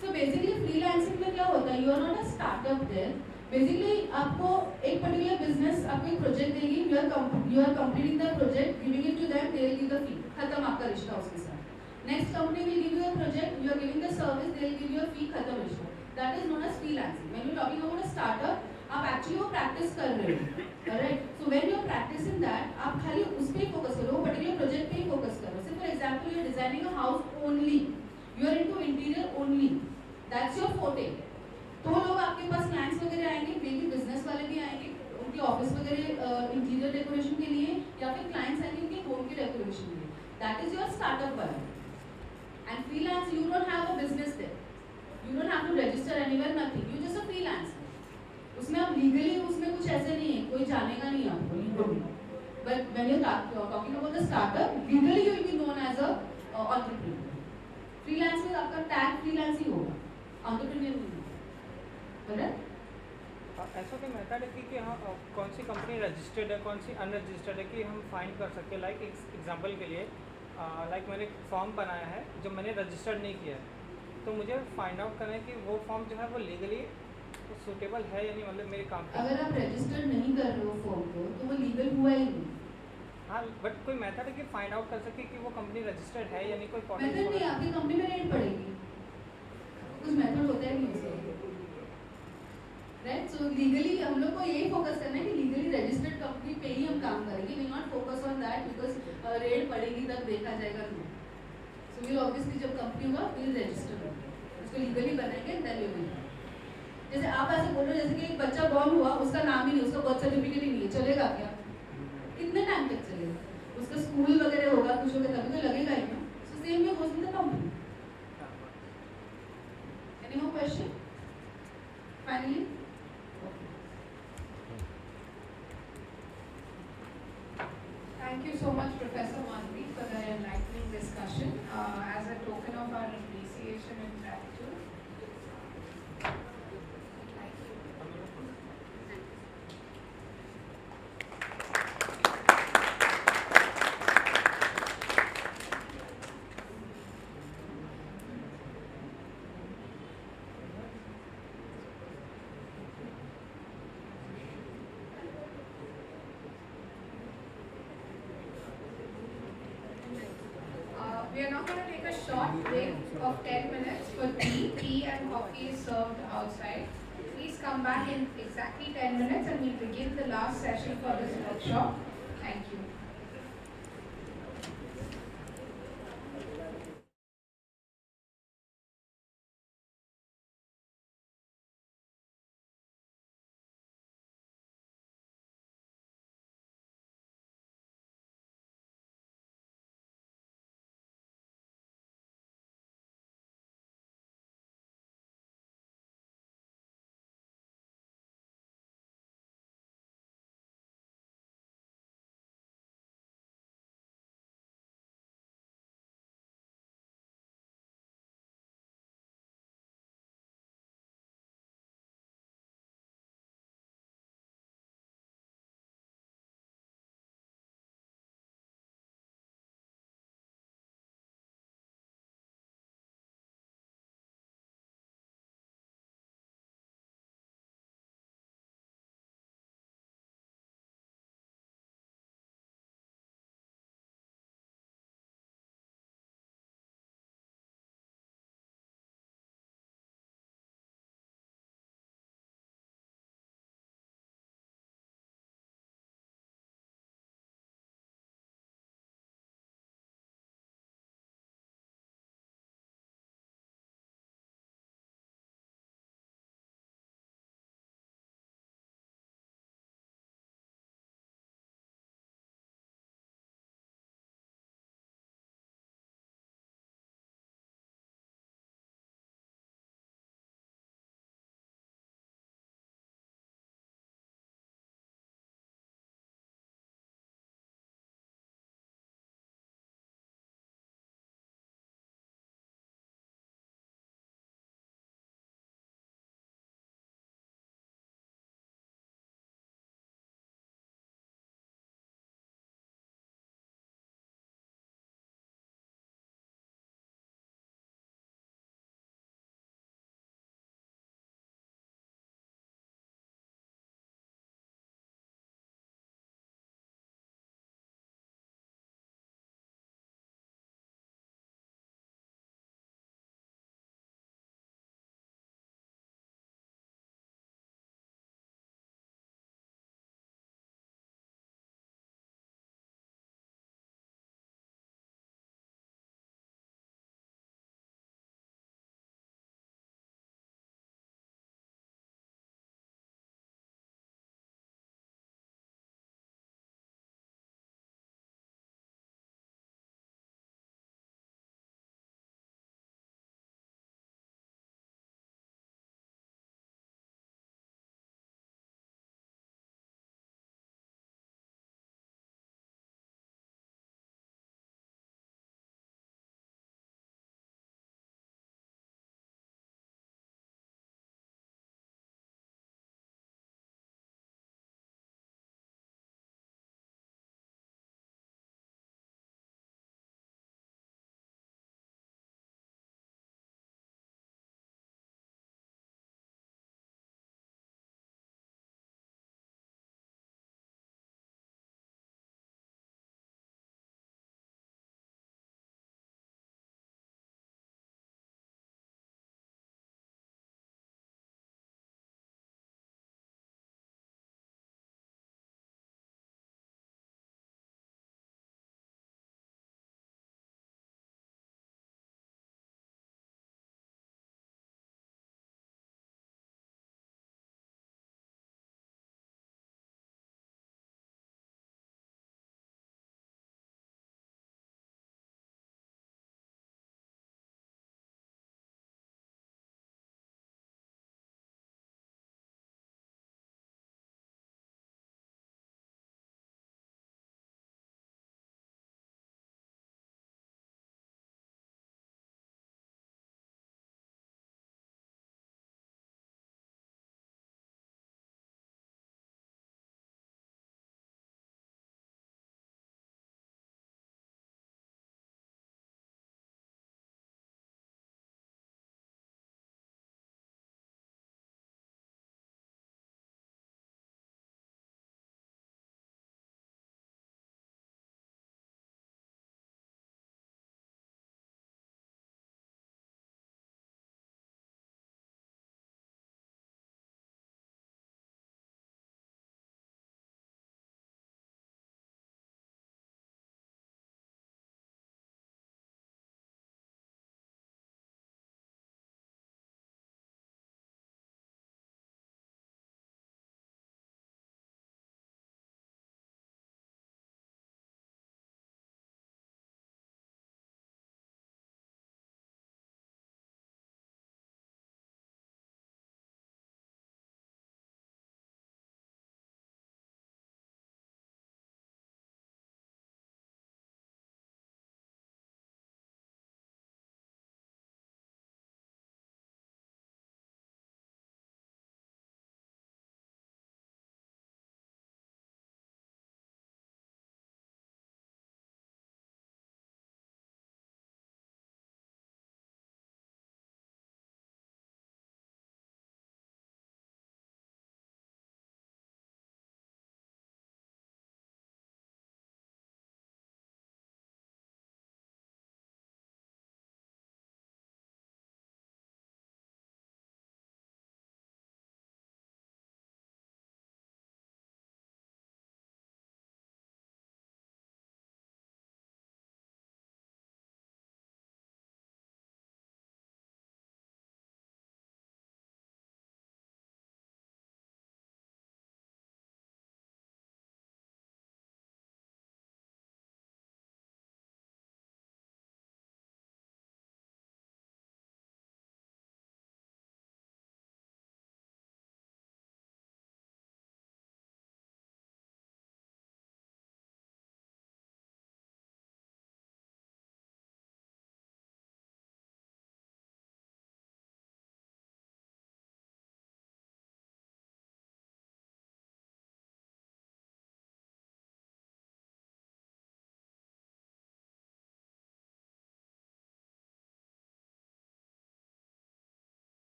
सो बेसिकली फ्रीलांसिंग में क्या होता है, you are not a startup there, basically आपको एक पर्टिकुलर बिजनेस आपको एक प्रोजेक्ट देगी, you are completing the project, giving it to them, they will give the fee, खत्म आपका रिश्ता उसके साथ। Next company will give you a project, you are giving the service, they will give you a fee, खत्म रिश्ता, that is known as freelancing. When you are talking about a startup, आप actually वो practice कर रहे हो, right? So when you are practicing that, आप खाली उस पर ही फोकस करो, वो पर्टिकुलर प्रोजेक्ट पे ही फोकस करो. Say for example you are designing a house only, you are into interior only, that's your forte. तो लोग आपके पास क्लाइंट्स वगैरह आएंगे, मे बी बिजनेस वाले भी आएंगे उनके ऑफिस वगैरह इंटीरियर डेकोरेशन के लिए, या फिर क्लाइंट्स आएंगे उनके होम के डेकोरेशन के लिए. That is your startup budget. And freelance, you don't have a business there. You don't have to register anywhere, nothing. You just a freelance. उसमें आप legally उसमें कुछ ऐसे नहीं है, कोई जानेगा नहीं आपको legally. But when you're talking about the startup, legally you will be known as a entrepreneur. Freelance में आपका tag freelance ही होगा, entrepreneur नहीं होगा, correct? ऐसा कोई मेथड है कि हाँ कौन सी कंपनी रजिस्टर्ड है, कौन सी अनरजिस्टर्ड है, कि हम फाइंड कर सकते हैं. लाइक एग्जांपल के लिए लाइक मैंने एक फॉर्म बनाया है जो मैंने रजिस्टर्ड नहीं किया है, तो मुझे फाइंड आउट करना है कि वो फॉर्म जो है वो लीगली सूटेबल है या नहीं, मतलब मेरे काम पे. अगर आप रजिस्टर्ड नहीं कर रहे हो फॉर्म को तो वो लीगल हुआ ही नहीं. हाँ, बट कोई मेथड है कि फाइंड आउट कर सके कि वो कंपनी रजिस्टर्ड है या नहीं, कोई मेथड नहीं, आपकी कंपनी में रेट पड़ेगी, कुछ मेथड होता है नहीं उसका, राइट? सो लीगली हम लोग को यही फोकस करना है कि लीगली रजिस्टर्ड कंपनी पे ही हम काम करेंगे. We not focus on that because rate पड़ेगी तब देखा जाएगा. नो, सो विल ऑब्वियसली जब कंपनी होगा विल रजिस्टर, उसको लीगली बनाएंगे देन वी विल. जैसे आप ऐसे बोल रहे हो जैसे कि एक बच्चा बॉर्न हुआ, उसका नाम ही नहीं, उसका बर्थ सर्टिफिकेट ही नहीं है, चलेगा क्या? कितने टाइम तक चलेगा? उसका स्कूल वगैरह होगा, कुछ होगा, तभी तो लगेगा ही ना. So same way goes with the company. Any more question? Finally, Thank you so much, Professor Madhvi, for the enlightening discussion. As a token of our appreciation and gratitude. Thank you. We are now going to take a short break of 10 minutes for tea. Tea and coffee is served outside. Please come back in exactly 10 minutes and we'll begin the last session for this workshop. Thank you.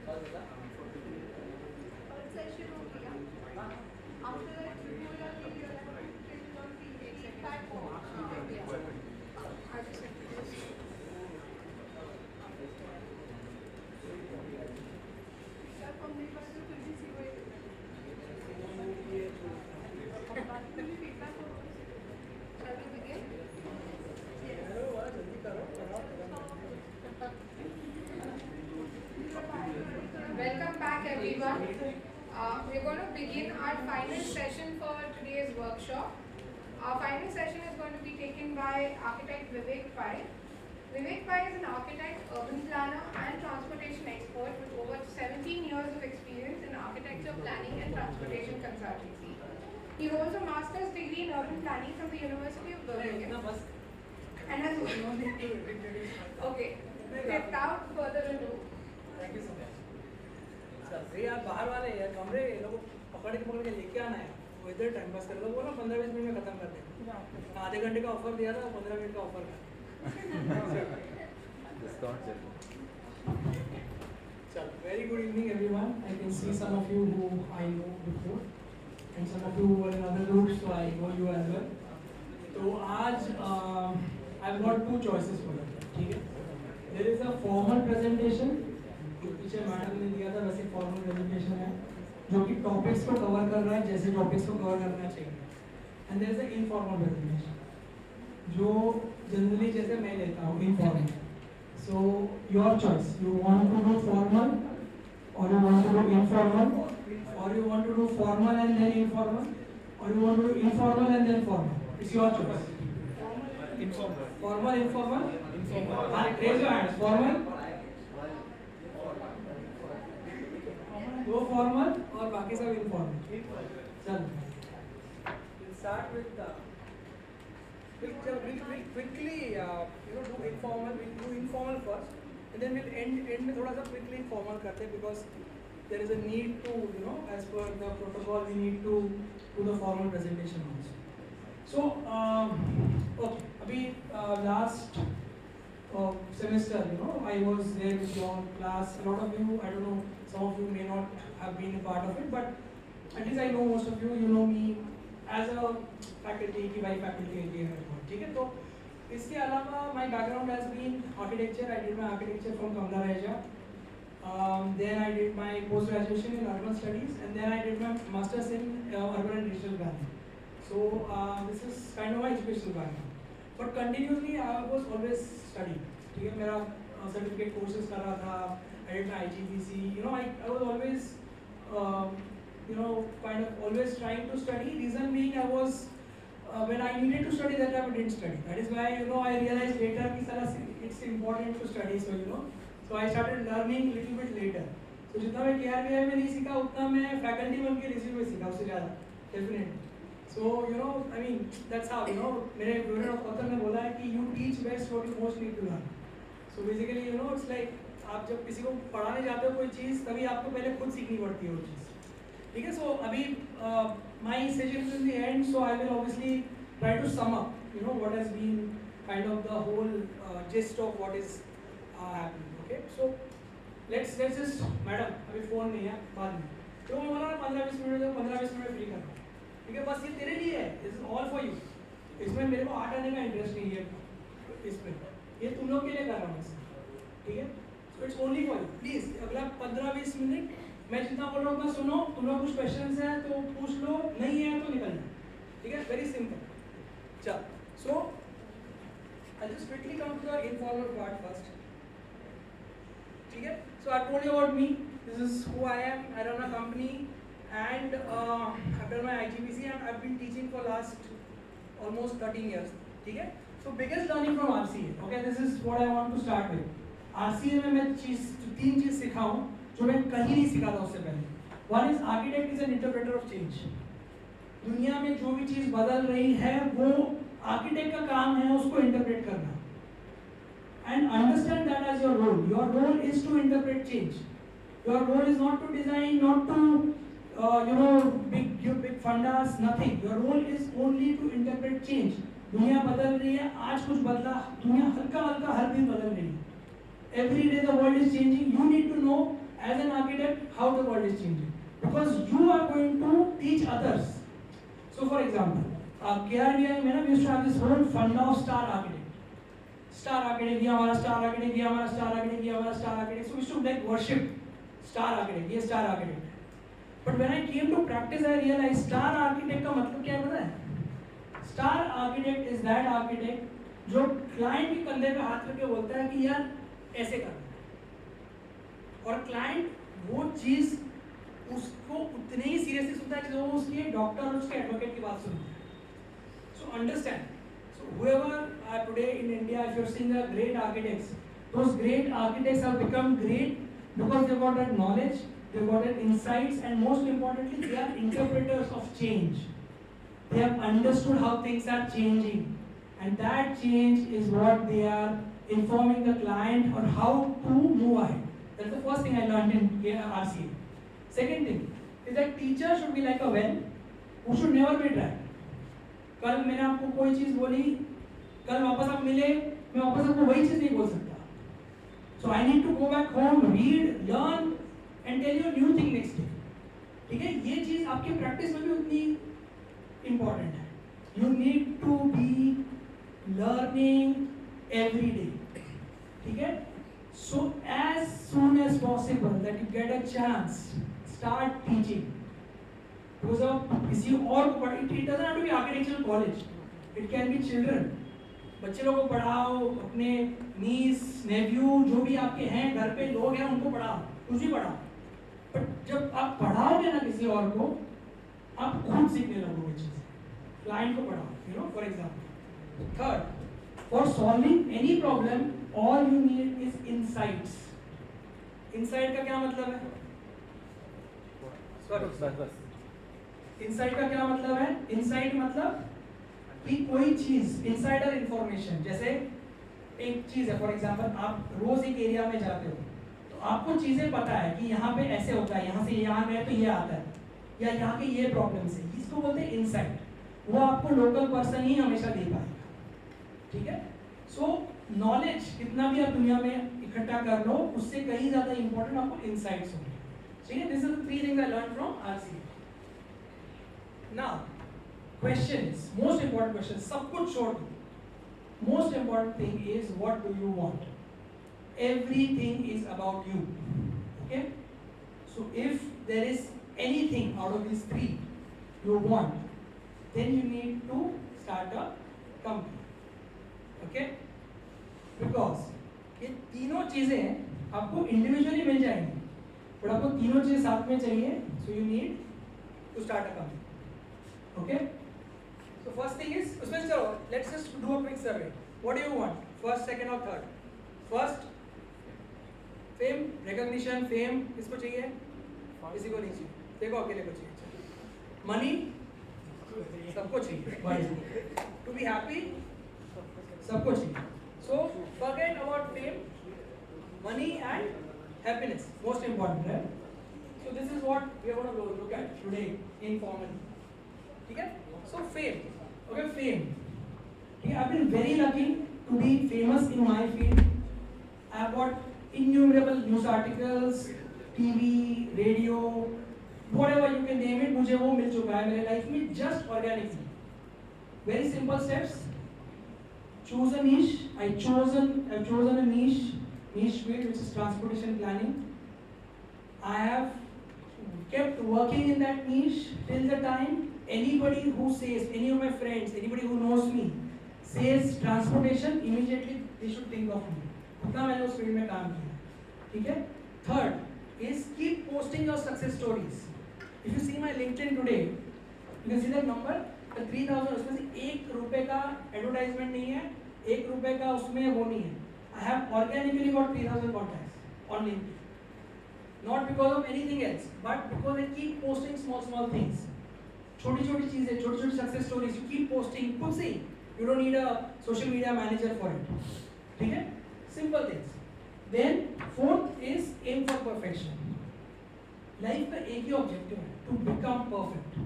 Third session हो गया. After that, you will have the feedback or I just introduced. Sir, from the first to the COA. Feedback or shall we begin? Welcome back everyone. We're going to begin our final session for today's workshop. Our final session is going to be taken by architect Vivek Pai. Vivek Pai is an architect, urban planner and transportation expert with over 17 years of experience in architecture, planning and transportation consultancy. He holds a master's degree in urban planning from the University of Birmingham and has okay. Without further ado, thank you so much sir ये आप बाहर वाले यार कमरे ये लोग पकड़ के लेके आना है वो इधर टाइम पास कर लो वो ना 15-20 मिनट में खत्म कर देंगे आधे घंटे का ऑफर दिया था 15 मिनट का ऑफर का डिस्काउंट चल चल very good evening everyone I can see some of you who I know before and some of you were in other groups so I know you as well तो आज I have got two choices for you ठीक है there is a formal presentation पीछे madam ने दिया था वैसे formal presentation है जो कि टॉपिक्स को कवर कर रहा है जैसे टॉपिक्स को कवर करना चाहिए and there is a informal presentation जो जनरली जैसे मैं लेता हूँ informal so your choice you want to do formal और you want to do informal और you want to do formal and then informal और you want to do informal and then formal it's your choice informal formal informal raise your hands formal दो formal और बाकी सब informal चल we'll start with we'll quickly do informal we'll do informal first and then we'll end में थोड़ा सा quickly formal करते हैं because there is a need to as per the protocol we need to do the formal presentation also so okay अभी last semester I was there with your class a lot of you I don't know some of you may not have been a part of it but at least I know most of you you know me as a faculty की by faculty here ठीक है तो इसके अलावा my background has been architecture I did my architecture from Kamla Raja then I did my post graduation in urban studies and then I did my masters in urban and digital planning so this is kind of my educational background but continuously I was always studying ठीक है मेरा certificate courses कर रहा था I did my IGBC I was always kind of always trying to study reason being I was when I needed to study that time I didn't study that is why I realized later it's important to study so so I started learning little bit later so जितना मैं KRBI में नहीं सीखा उतना मैं faculty बन के Rizvi में सीखा उससे ज़्यादा definitely so I mean that's how मेरे favorite of author ने बोला है कि you teach best what you most need to learn so basically it's like आप जब किसी को पढ़ाने जाते हो कोई चीज़ तभी आपको पहले खुद सीखनी पड़ती है वो चीज़ ठीक है so अभी my session is in the end so I will obviously try to sum up what has been kind of the whole gist of what is happening okay so let's just madam अभी phone नहीं है बाद में तो मैं बोला ना 15-20 minute free करना ठीक है बस ये तेरे लिए है this is all for you इसमें मेरे को आर्ट आने का इंटरेस्ट नहीं है इसमें ये तुम लोग के लिए कर रहा हूँ ठीक है so it's only for you please अगला 15-20 मिनट मैं जितना बोल रहा हूँ उतना सुनो तुम लोग कुछ क्वेश्चंस हैं तो पूछ लो नहीं है तो निकल जाओ ठीक है वेरी सिंपल चल so I just quickly come to the informal part first ठीक है so I told you about me this is who I am I run a company and I done my IGBC and I have been teaching for last almost 13 years ठीक है so biggest learning from RCA okay this is what I want to start with RCA में मैं तीन चीज सिखाऊं जो मैं कहीं नहीं सीखा था उससे पहले one is architect is an interpreter of change दुनिया में जो भी चीज बदल रही है वो आर्किटेक्ट का काम है उसको इंटरप्रेट करना and understand that as your role is to interpret change your role is not to design not to big fundas nothing your role is only to interpret change दुनिया बदल रही है आज कुछ बदला दुनिया हल्का हल्का हर दिन बदल रही है every day the world is changing you need to know as an architect, how the world is changing. Because you are going to teach others. So for example, KRBI में ना we used to have this whole fund of star architect. Star architect, ये हमारा star architect, ये हमारा star architect, ये हमारा star architect. So we used to like worship star architect, ये star architect. But when I came to practice, I realized star architect का मतलब क्या है पता है? Star architect is that architect जो client के कंधे पे हाथ रख के बोलता है कि यार ऐसे करना है, और client वो चीज उसको उतने ही सीरियसली सुनता है जो उसके डॉक्टर और उसके एडवोकेट की बात सुनता है. So understand. So whoever are today in India, if you're seeing the great architects, those great architects have become great because they've got that knowledge, they've got that insights, and most importantly, they are interpreters of change. They have understood how things are changing, and that change is what they are informing the client on how to move ahead. That's the first thing I learned in RCA. Second thing is that teacher should be like a well who should never be dry. कल मैंने आपको कोई चीज बोली, कल वापस आप मिले, मैं वापस आपको वही चीज नहीं बोल सकता. So I need to go back home, read, learn, and tell you a new thing next day. ठीक है, ये चीज आपके प्रैक्टिस में भी उतनी important है. You need to be learning every day. ठीक है? So as soon as possible that you get a chance, start teaching. Because of किसी और को पढ़, it doesn't have to be architectural college. It can be children. बच्चे लोगों को पढ़ाओ, अपने niece, nephew जो भी आपके हैं घर पे लोग हैं उनको पढ़ाओ, कुछ भी पढ़ाओ. But जब आप पढ़ाओगे ना किसी और को, आप खुद सीखने लगोगे चीजें. Client को पढ़ाओ, you know, for example. Third, for solving any problem, all you need is insights. Insight का क्या मतलब है? Insight का क्या मतलब है? Insight मतलब कि कोई चीज, insider information, जैसे एक चीज है, फॉर एग्जाम्पल आप रोज एक एरिया में जाते हो, तो आपको चीजें पता है कि यहाँ पे ऐसे होता है, यहाँ से यहाँ गए तो ये आता है, या यहाँ के ये प्रॉब्लम्स है, इसको बोलते हैं इंसाइट. वो आपको लोकल पर्सन ही हमेशा दे पाएगा. ठीक है? सो नॉलेज कितना भी आप दुनिया में इकट्ठा कर लो, उससे कहीं ज्यादा इंपॉर्टेंट आपको इंसाइट्स होंगे. ठीक है? This is the 3 things I learn from RCA. Now questions, most important question, सब कुछ छोड़ दो. Most important thing is what do you want? Everything is about you. Okay? So if there is anything out of these 3 you want, then you need to start a company. Okay? Because ये तीनों चीजें आपको individually मिल जाएंगी, पर आपको तीनों चीजें साथ में चाहिए. So you need to start a company. Okay? So first thing is, उसमें चलो, let's just do a quick survey. What do you want? First, second or third? First, fame, recognition, fame, किसको चाहिए? किसी को नहीं चाहिए. देखो अकेले को चाहिए. Money, सबको चाहिए. To be happy, सबको चाहिए. So forget about fame, money and happiness. Most important, right? So this is what we are going to look at today informally. ठीक है? So fame. Okay, fame. Okay, I've been very lucky to be famous in my field. I've got innumerable news articles, TV, radio, whatever you can name it. मुझे वो मिल चुका है मेरे life में just organically. Very simple steps. Choose a niche. I've chosen a niche field which is transportation planning. I have kept working in that niche till the time anybody who says, any of my friends, anybody who knows me says transportation, immediately they should think of me. उतना मैंने उस field में काम किया. ठीक है? Third is keep posting your success stories. If you see my LinkedIn today, you can see that number, the 3000, उसमें से 1 रुपए का एडवर्टाइजमेंट नहीं है, 1 रुपए का उसमें वो नहीं है. I have organically got 3000 contacts on LinkedIn. Not because of anything else, but because I keep posting small things. छोटी छोटी चीजें, छोटी छोटी success stories, you keep posting खुद से. You don't need a social media manager for it. ठीक है? Simple things. Then fourth is aim for perfection. Life का एक ही ऑब्जेक्टिव है, to become perfect.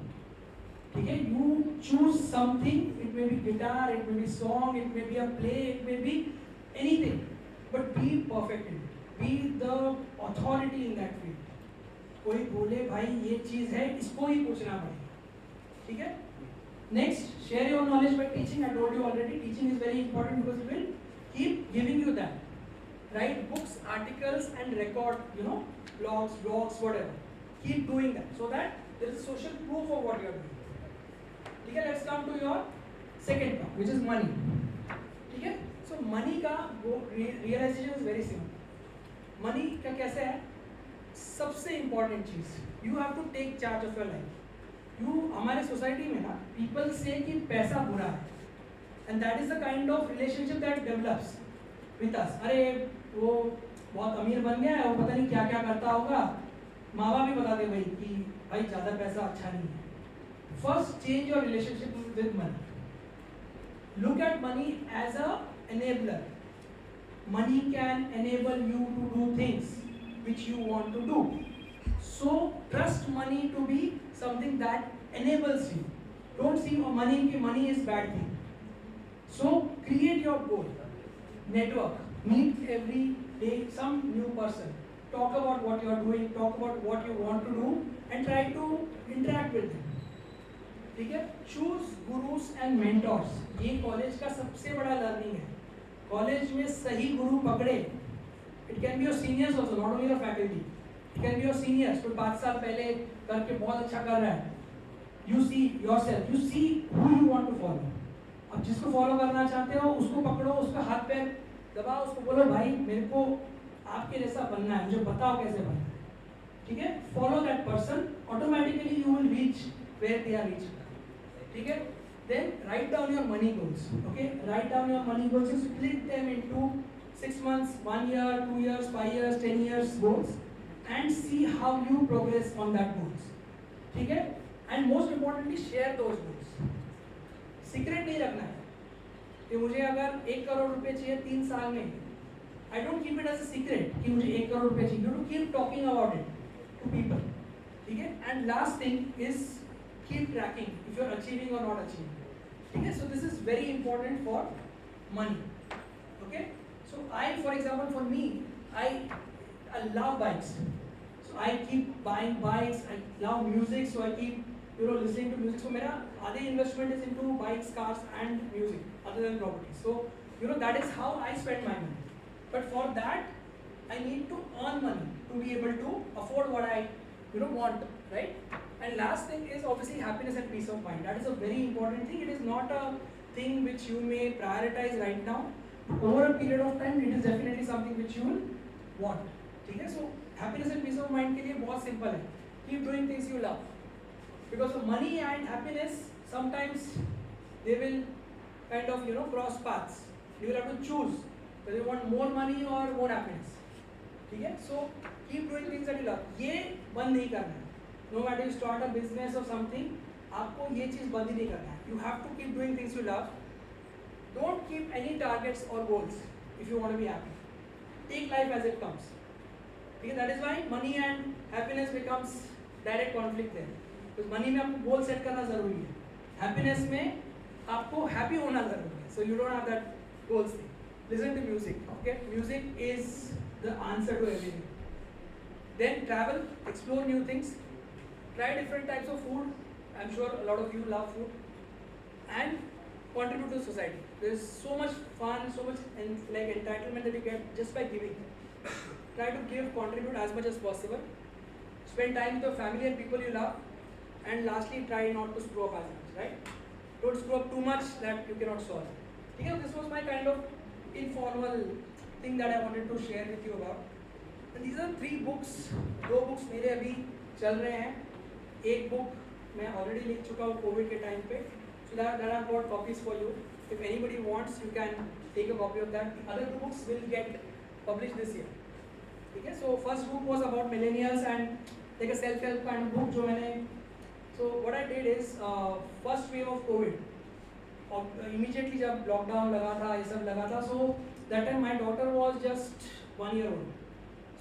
ठीक है? You choose something. It may be guitar, it may be song, it may be a play, it may be anything, but be perfect in it. be the authority in that field. कोई बोले भाई ये चीज है, इसको ही पूछना पड़ेगा, ठीक है? Next, share your knowledge by teaching. I told you already, teaching is very important because it will keep giving you that. Write books, articles, and record, blogs, whatever. Keep doing that so that there is a social proof of what you are doing. Okay, let's come to your second part, which is money. Okay, so money का realization is very simple. Money का कैसे है? सबसे important चीज, you have to take charge of your life. हमारे society में ना people say कि पैसा बुरा है, and that is the kind of relationship that develops with us. अरे वो बहुत अमीर बन गया है, वो पता नहीं क्या क्या करता होगा, माँ बाप भी बताते भाई कि भाई ज़्यादा पैसा अच्छा नहीं है. First, change your relationship with money. Look at money as a enabler. Money can enable you to do things which you want to do. So trust money to be something that enables you. Don't see money is bad thing. So create your goal. Network. Meet every day some new person. Talk about what you are doing. Talk about what you want to do, and try to interact with them. ठीक है? Choose gurus and mentors. ये college का सबसे बड़ा learning है. College में सही गुरु पकड़े. It can be your seniors also, not only your faculty. It can be your seniors. कोई 5 साल पहले करके बहुत अच्छा कर रहा है. You see yourself. You see who you want to follow. अब जिसको फॉलो करना चाहते हो उसको पकड़ो, उसका हाथ पैर दबाओ, उसको बोलो भाई मेरे को आपके जैसा बनना है, मुझे बताओ कैसे बनना है. ठीक है? Follow that person. Automatically you will reach where they are reaching. ठीक है? Then write down your money goals. Okay? Write down your money goals. You split them into 6 months, 1 year, 2 years, 5 years, 10 years goals, and see how you progress on that goals. ठीक है? And most importantly, share those goals. Secret नहीं रखना है कि मुझे अगर 1 करोड़ रुपए चाहिए 3 साल में. I don't keep it as a secret कि मुझे 1 करोड़ रुपए चाहिए. You have to keep talking about it to people. ठीक है? And last thing is keep tracking if you are achieving or not achieving. Okay, so this is very important for money. Okay, so for example, for me, I love bikes. So I keep buying bikes. I love music, so I keep listening to music. So मेरा आधे investment is into bikes, cars, and music, other than property. So that is how I spend my money. But for that, I need to earn money to be able to afford what I want, right? And last thing is obviously happiness and peace of mind. That is a very important thing. It is not a thing which you may prioritize right now. Over a period of time, it is definitely something which you will want. Okay? So happiness and peace of mind के लिए बहुत simple है. Keep doing things you love. Because of money and happiness, sometimes they will kind of cross paths. You will have to choose whether you want more money or more happiness. ठीक है? So keep doing things that you love. ये बंद नहीं करना है. No matter you start a business or something, आपको ये चीज़ बंद ही नहीं करना है. You have to keep doing things you love. Don't keep any targets or goals if you want to be happy. Take life as it comes. Okay, that is why money and happiness becomes direct conflict there. Because money में आपको goal set करना ज़रूरी है. Happiness में आपको happy होना ज़रूरी है. So you don't have that goals thing. Listen to music. Okay, music is the answer to everything. Then travel, explore new things. Try different types of food. I'm sure a lot of you love food. And contribute to society. There is so much fun, so much entitlement that you get just by giving. Try to give, contribute as much as possible. Spend time with your family and people you love. And lastly, try not to screw up as much, right? Don't screw up too much that you cannot solve. This was my kind of informal thing that I wanted to share with you about. And these are 3 books. 2 books मेरे अभी चल रहे हैं. एक book मैं already लिख चुका हूँ कोविड के टाइम पे. So that I got copies for you. If anybody wants, you can take a copy of that. The other 2 books will get published this year. Okay, so first book was about millennials and like a self-help kind of book जो मैंने. So what I did is first wave of COVID. Immediately जब lockdown लगा था, ये सब लगा था. So that time my daughter was just 1 year old.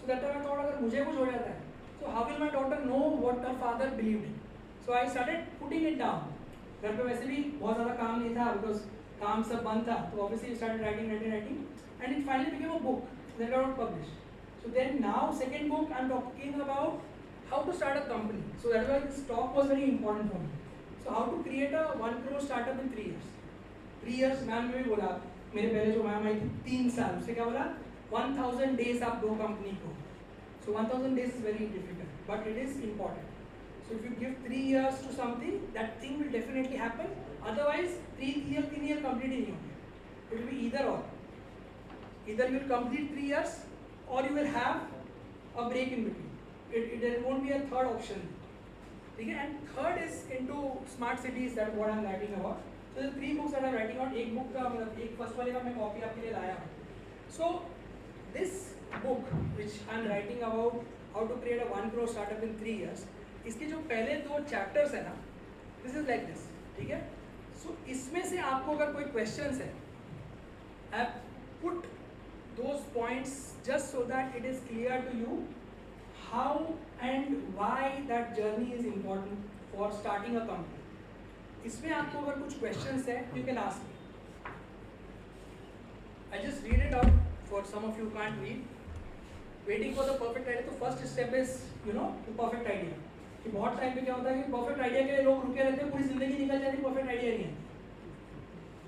So that time I thought अगर मुझे कुछ हो जाता है, so how will my daughter know what her father believed in? So I started putting it down. घर पे वैसे भी बहुत ज़्यादा काम नहीं था because काम सब बंद था. So obviously I started writing, and it finally became a book that I got published. So then now second book I'm talking about how to start a company. So that's why this talk was very important for me. So how to create a 1 crore startup in 3 years. 3 years ma'am ने भी बोला, मेरे पहले जो ma'am आई थी 3 साल, उससे क्या बोला 1000 days आप दो कंपनी को. So 1000 days is very difficult, but it is important. So if you give 3 years to something, that thing will definitely happen. Otherwise 3 year complete नहीं होंगे. It will be either or. Either you will complete 3 years or you will have a break in between. There won't be a third option. Okay? And third is into smart cities, that's what I'm writing about. So the 3 books that I'm writing about, एक book का मतलब एक first वाले का मैं copy आपके लिए लाया हूँ. So this book which I'm writing about how to create a 1 crore startup in 3 years, इसके जो पहले 2 chapters है ना, this is like this, ठीक है? So इसमें से आपको अगर कोई questions है, I've put those points just so that it is clear to you how and why that journey is important for starting a company. इसमें आपको अगर कुछ questions है, you can ask me. I just read it out for some of you who can't read. Waiting for the perfect idea. तो first step is the perfect idea. कि बहुत time पे क्या होता है कि perfect idea के लिए लोग रुके रहते हैं, पूरी जिंदगी निकल जाती है, perfect idea नहीं है.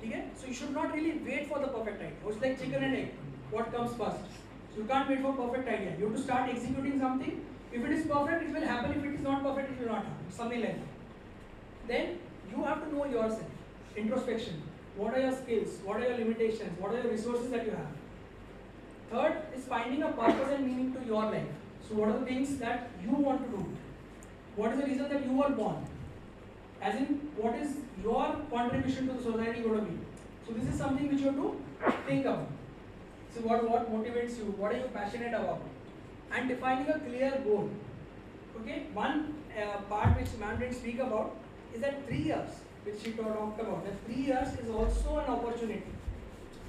ठीक है? So you should not really wait for the perfect idea. It's like chicken and egg. What comes first? So you can't wait for perfect idea. You have to start executing something. If it is perfect, it will happen. If it is not perfect, it will not happen. Something like that. Then you have to know yourself. Introspection. What are your skills? What are your limitations? What are your resources that you have? Third is finding a purpose and meaning to your life. So what are the things that you want to do? What is the reason that you were born? As in, what is your contribution to the society going to be? So this is something which you have to think about. So what motivates you? What are you passionate about? And defining a clear goal. Okay, one part which ma'am didn't speak about is that 3 years, which she talked about. That 3 years is also an opportunity.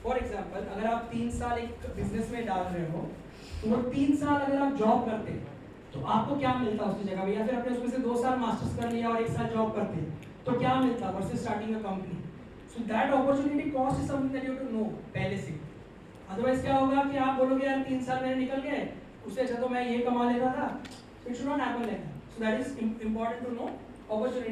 For example, अगर आप 3 साल एक business में डाल रहे हो, तो वो 3 साल अगर आप जॉब करते, तो आपको क्या मिलता उसकी जगह पे? या फिर आपने उसमें से 2 साल मास्टर्स कर लिया और 1 साल जॉब करते, तो क्या मिलता versus starting a company? So that opportunity cost is something that you have to know पहले से. अदरवाइज क्या होगा कि आप बोलोगे यार 3 साल मेरे निकल गए, उससे अच्छा तो मैं ये कमा लेता था. It should not happen like that. So that is important to know opportunity.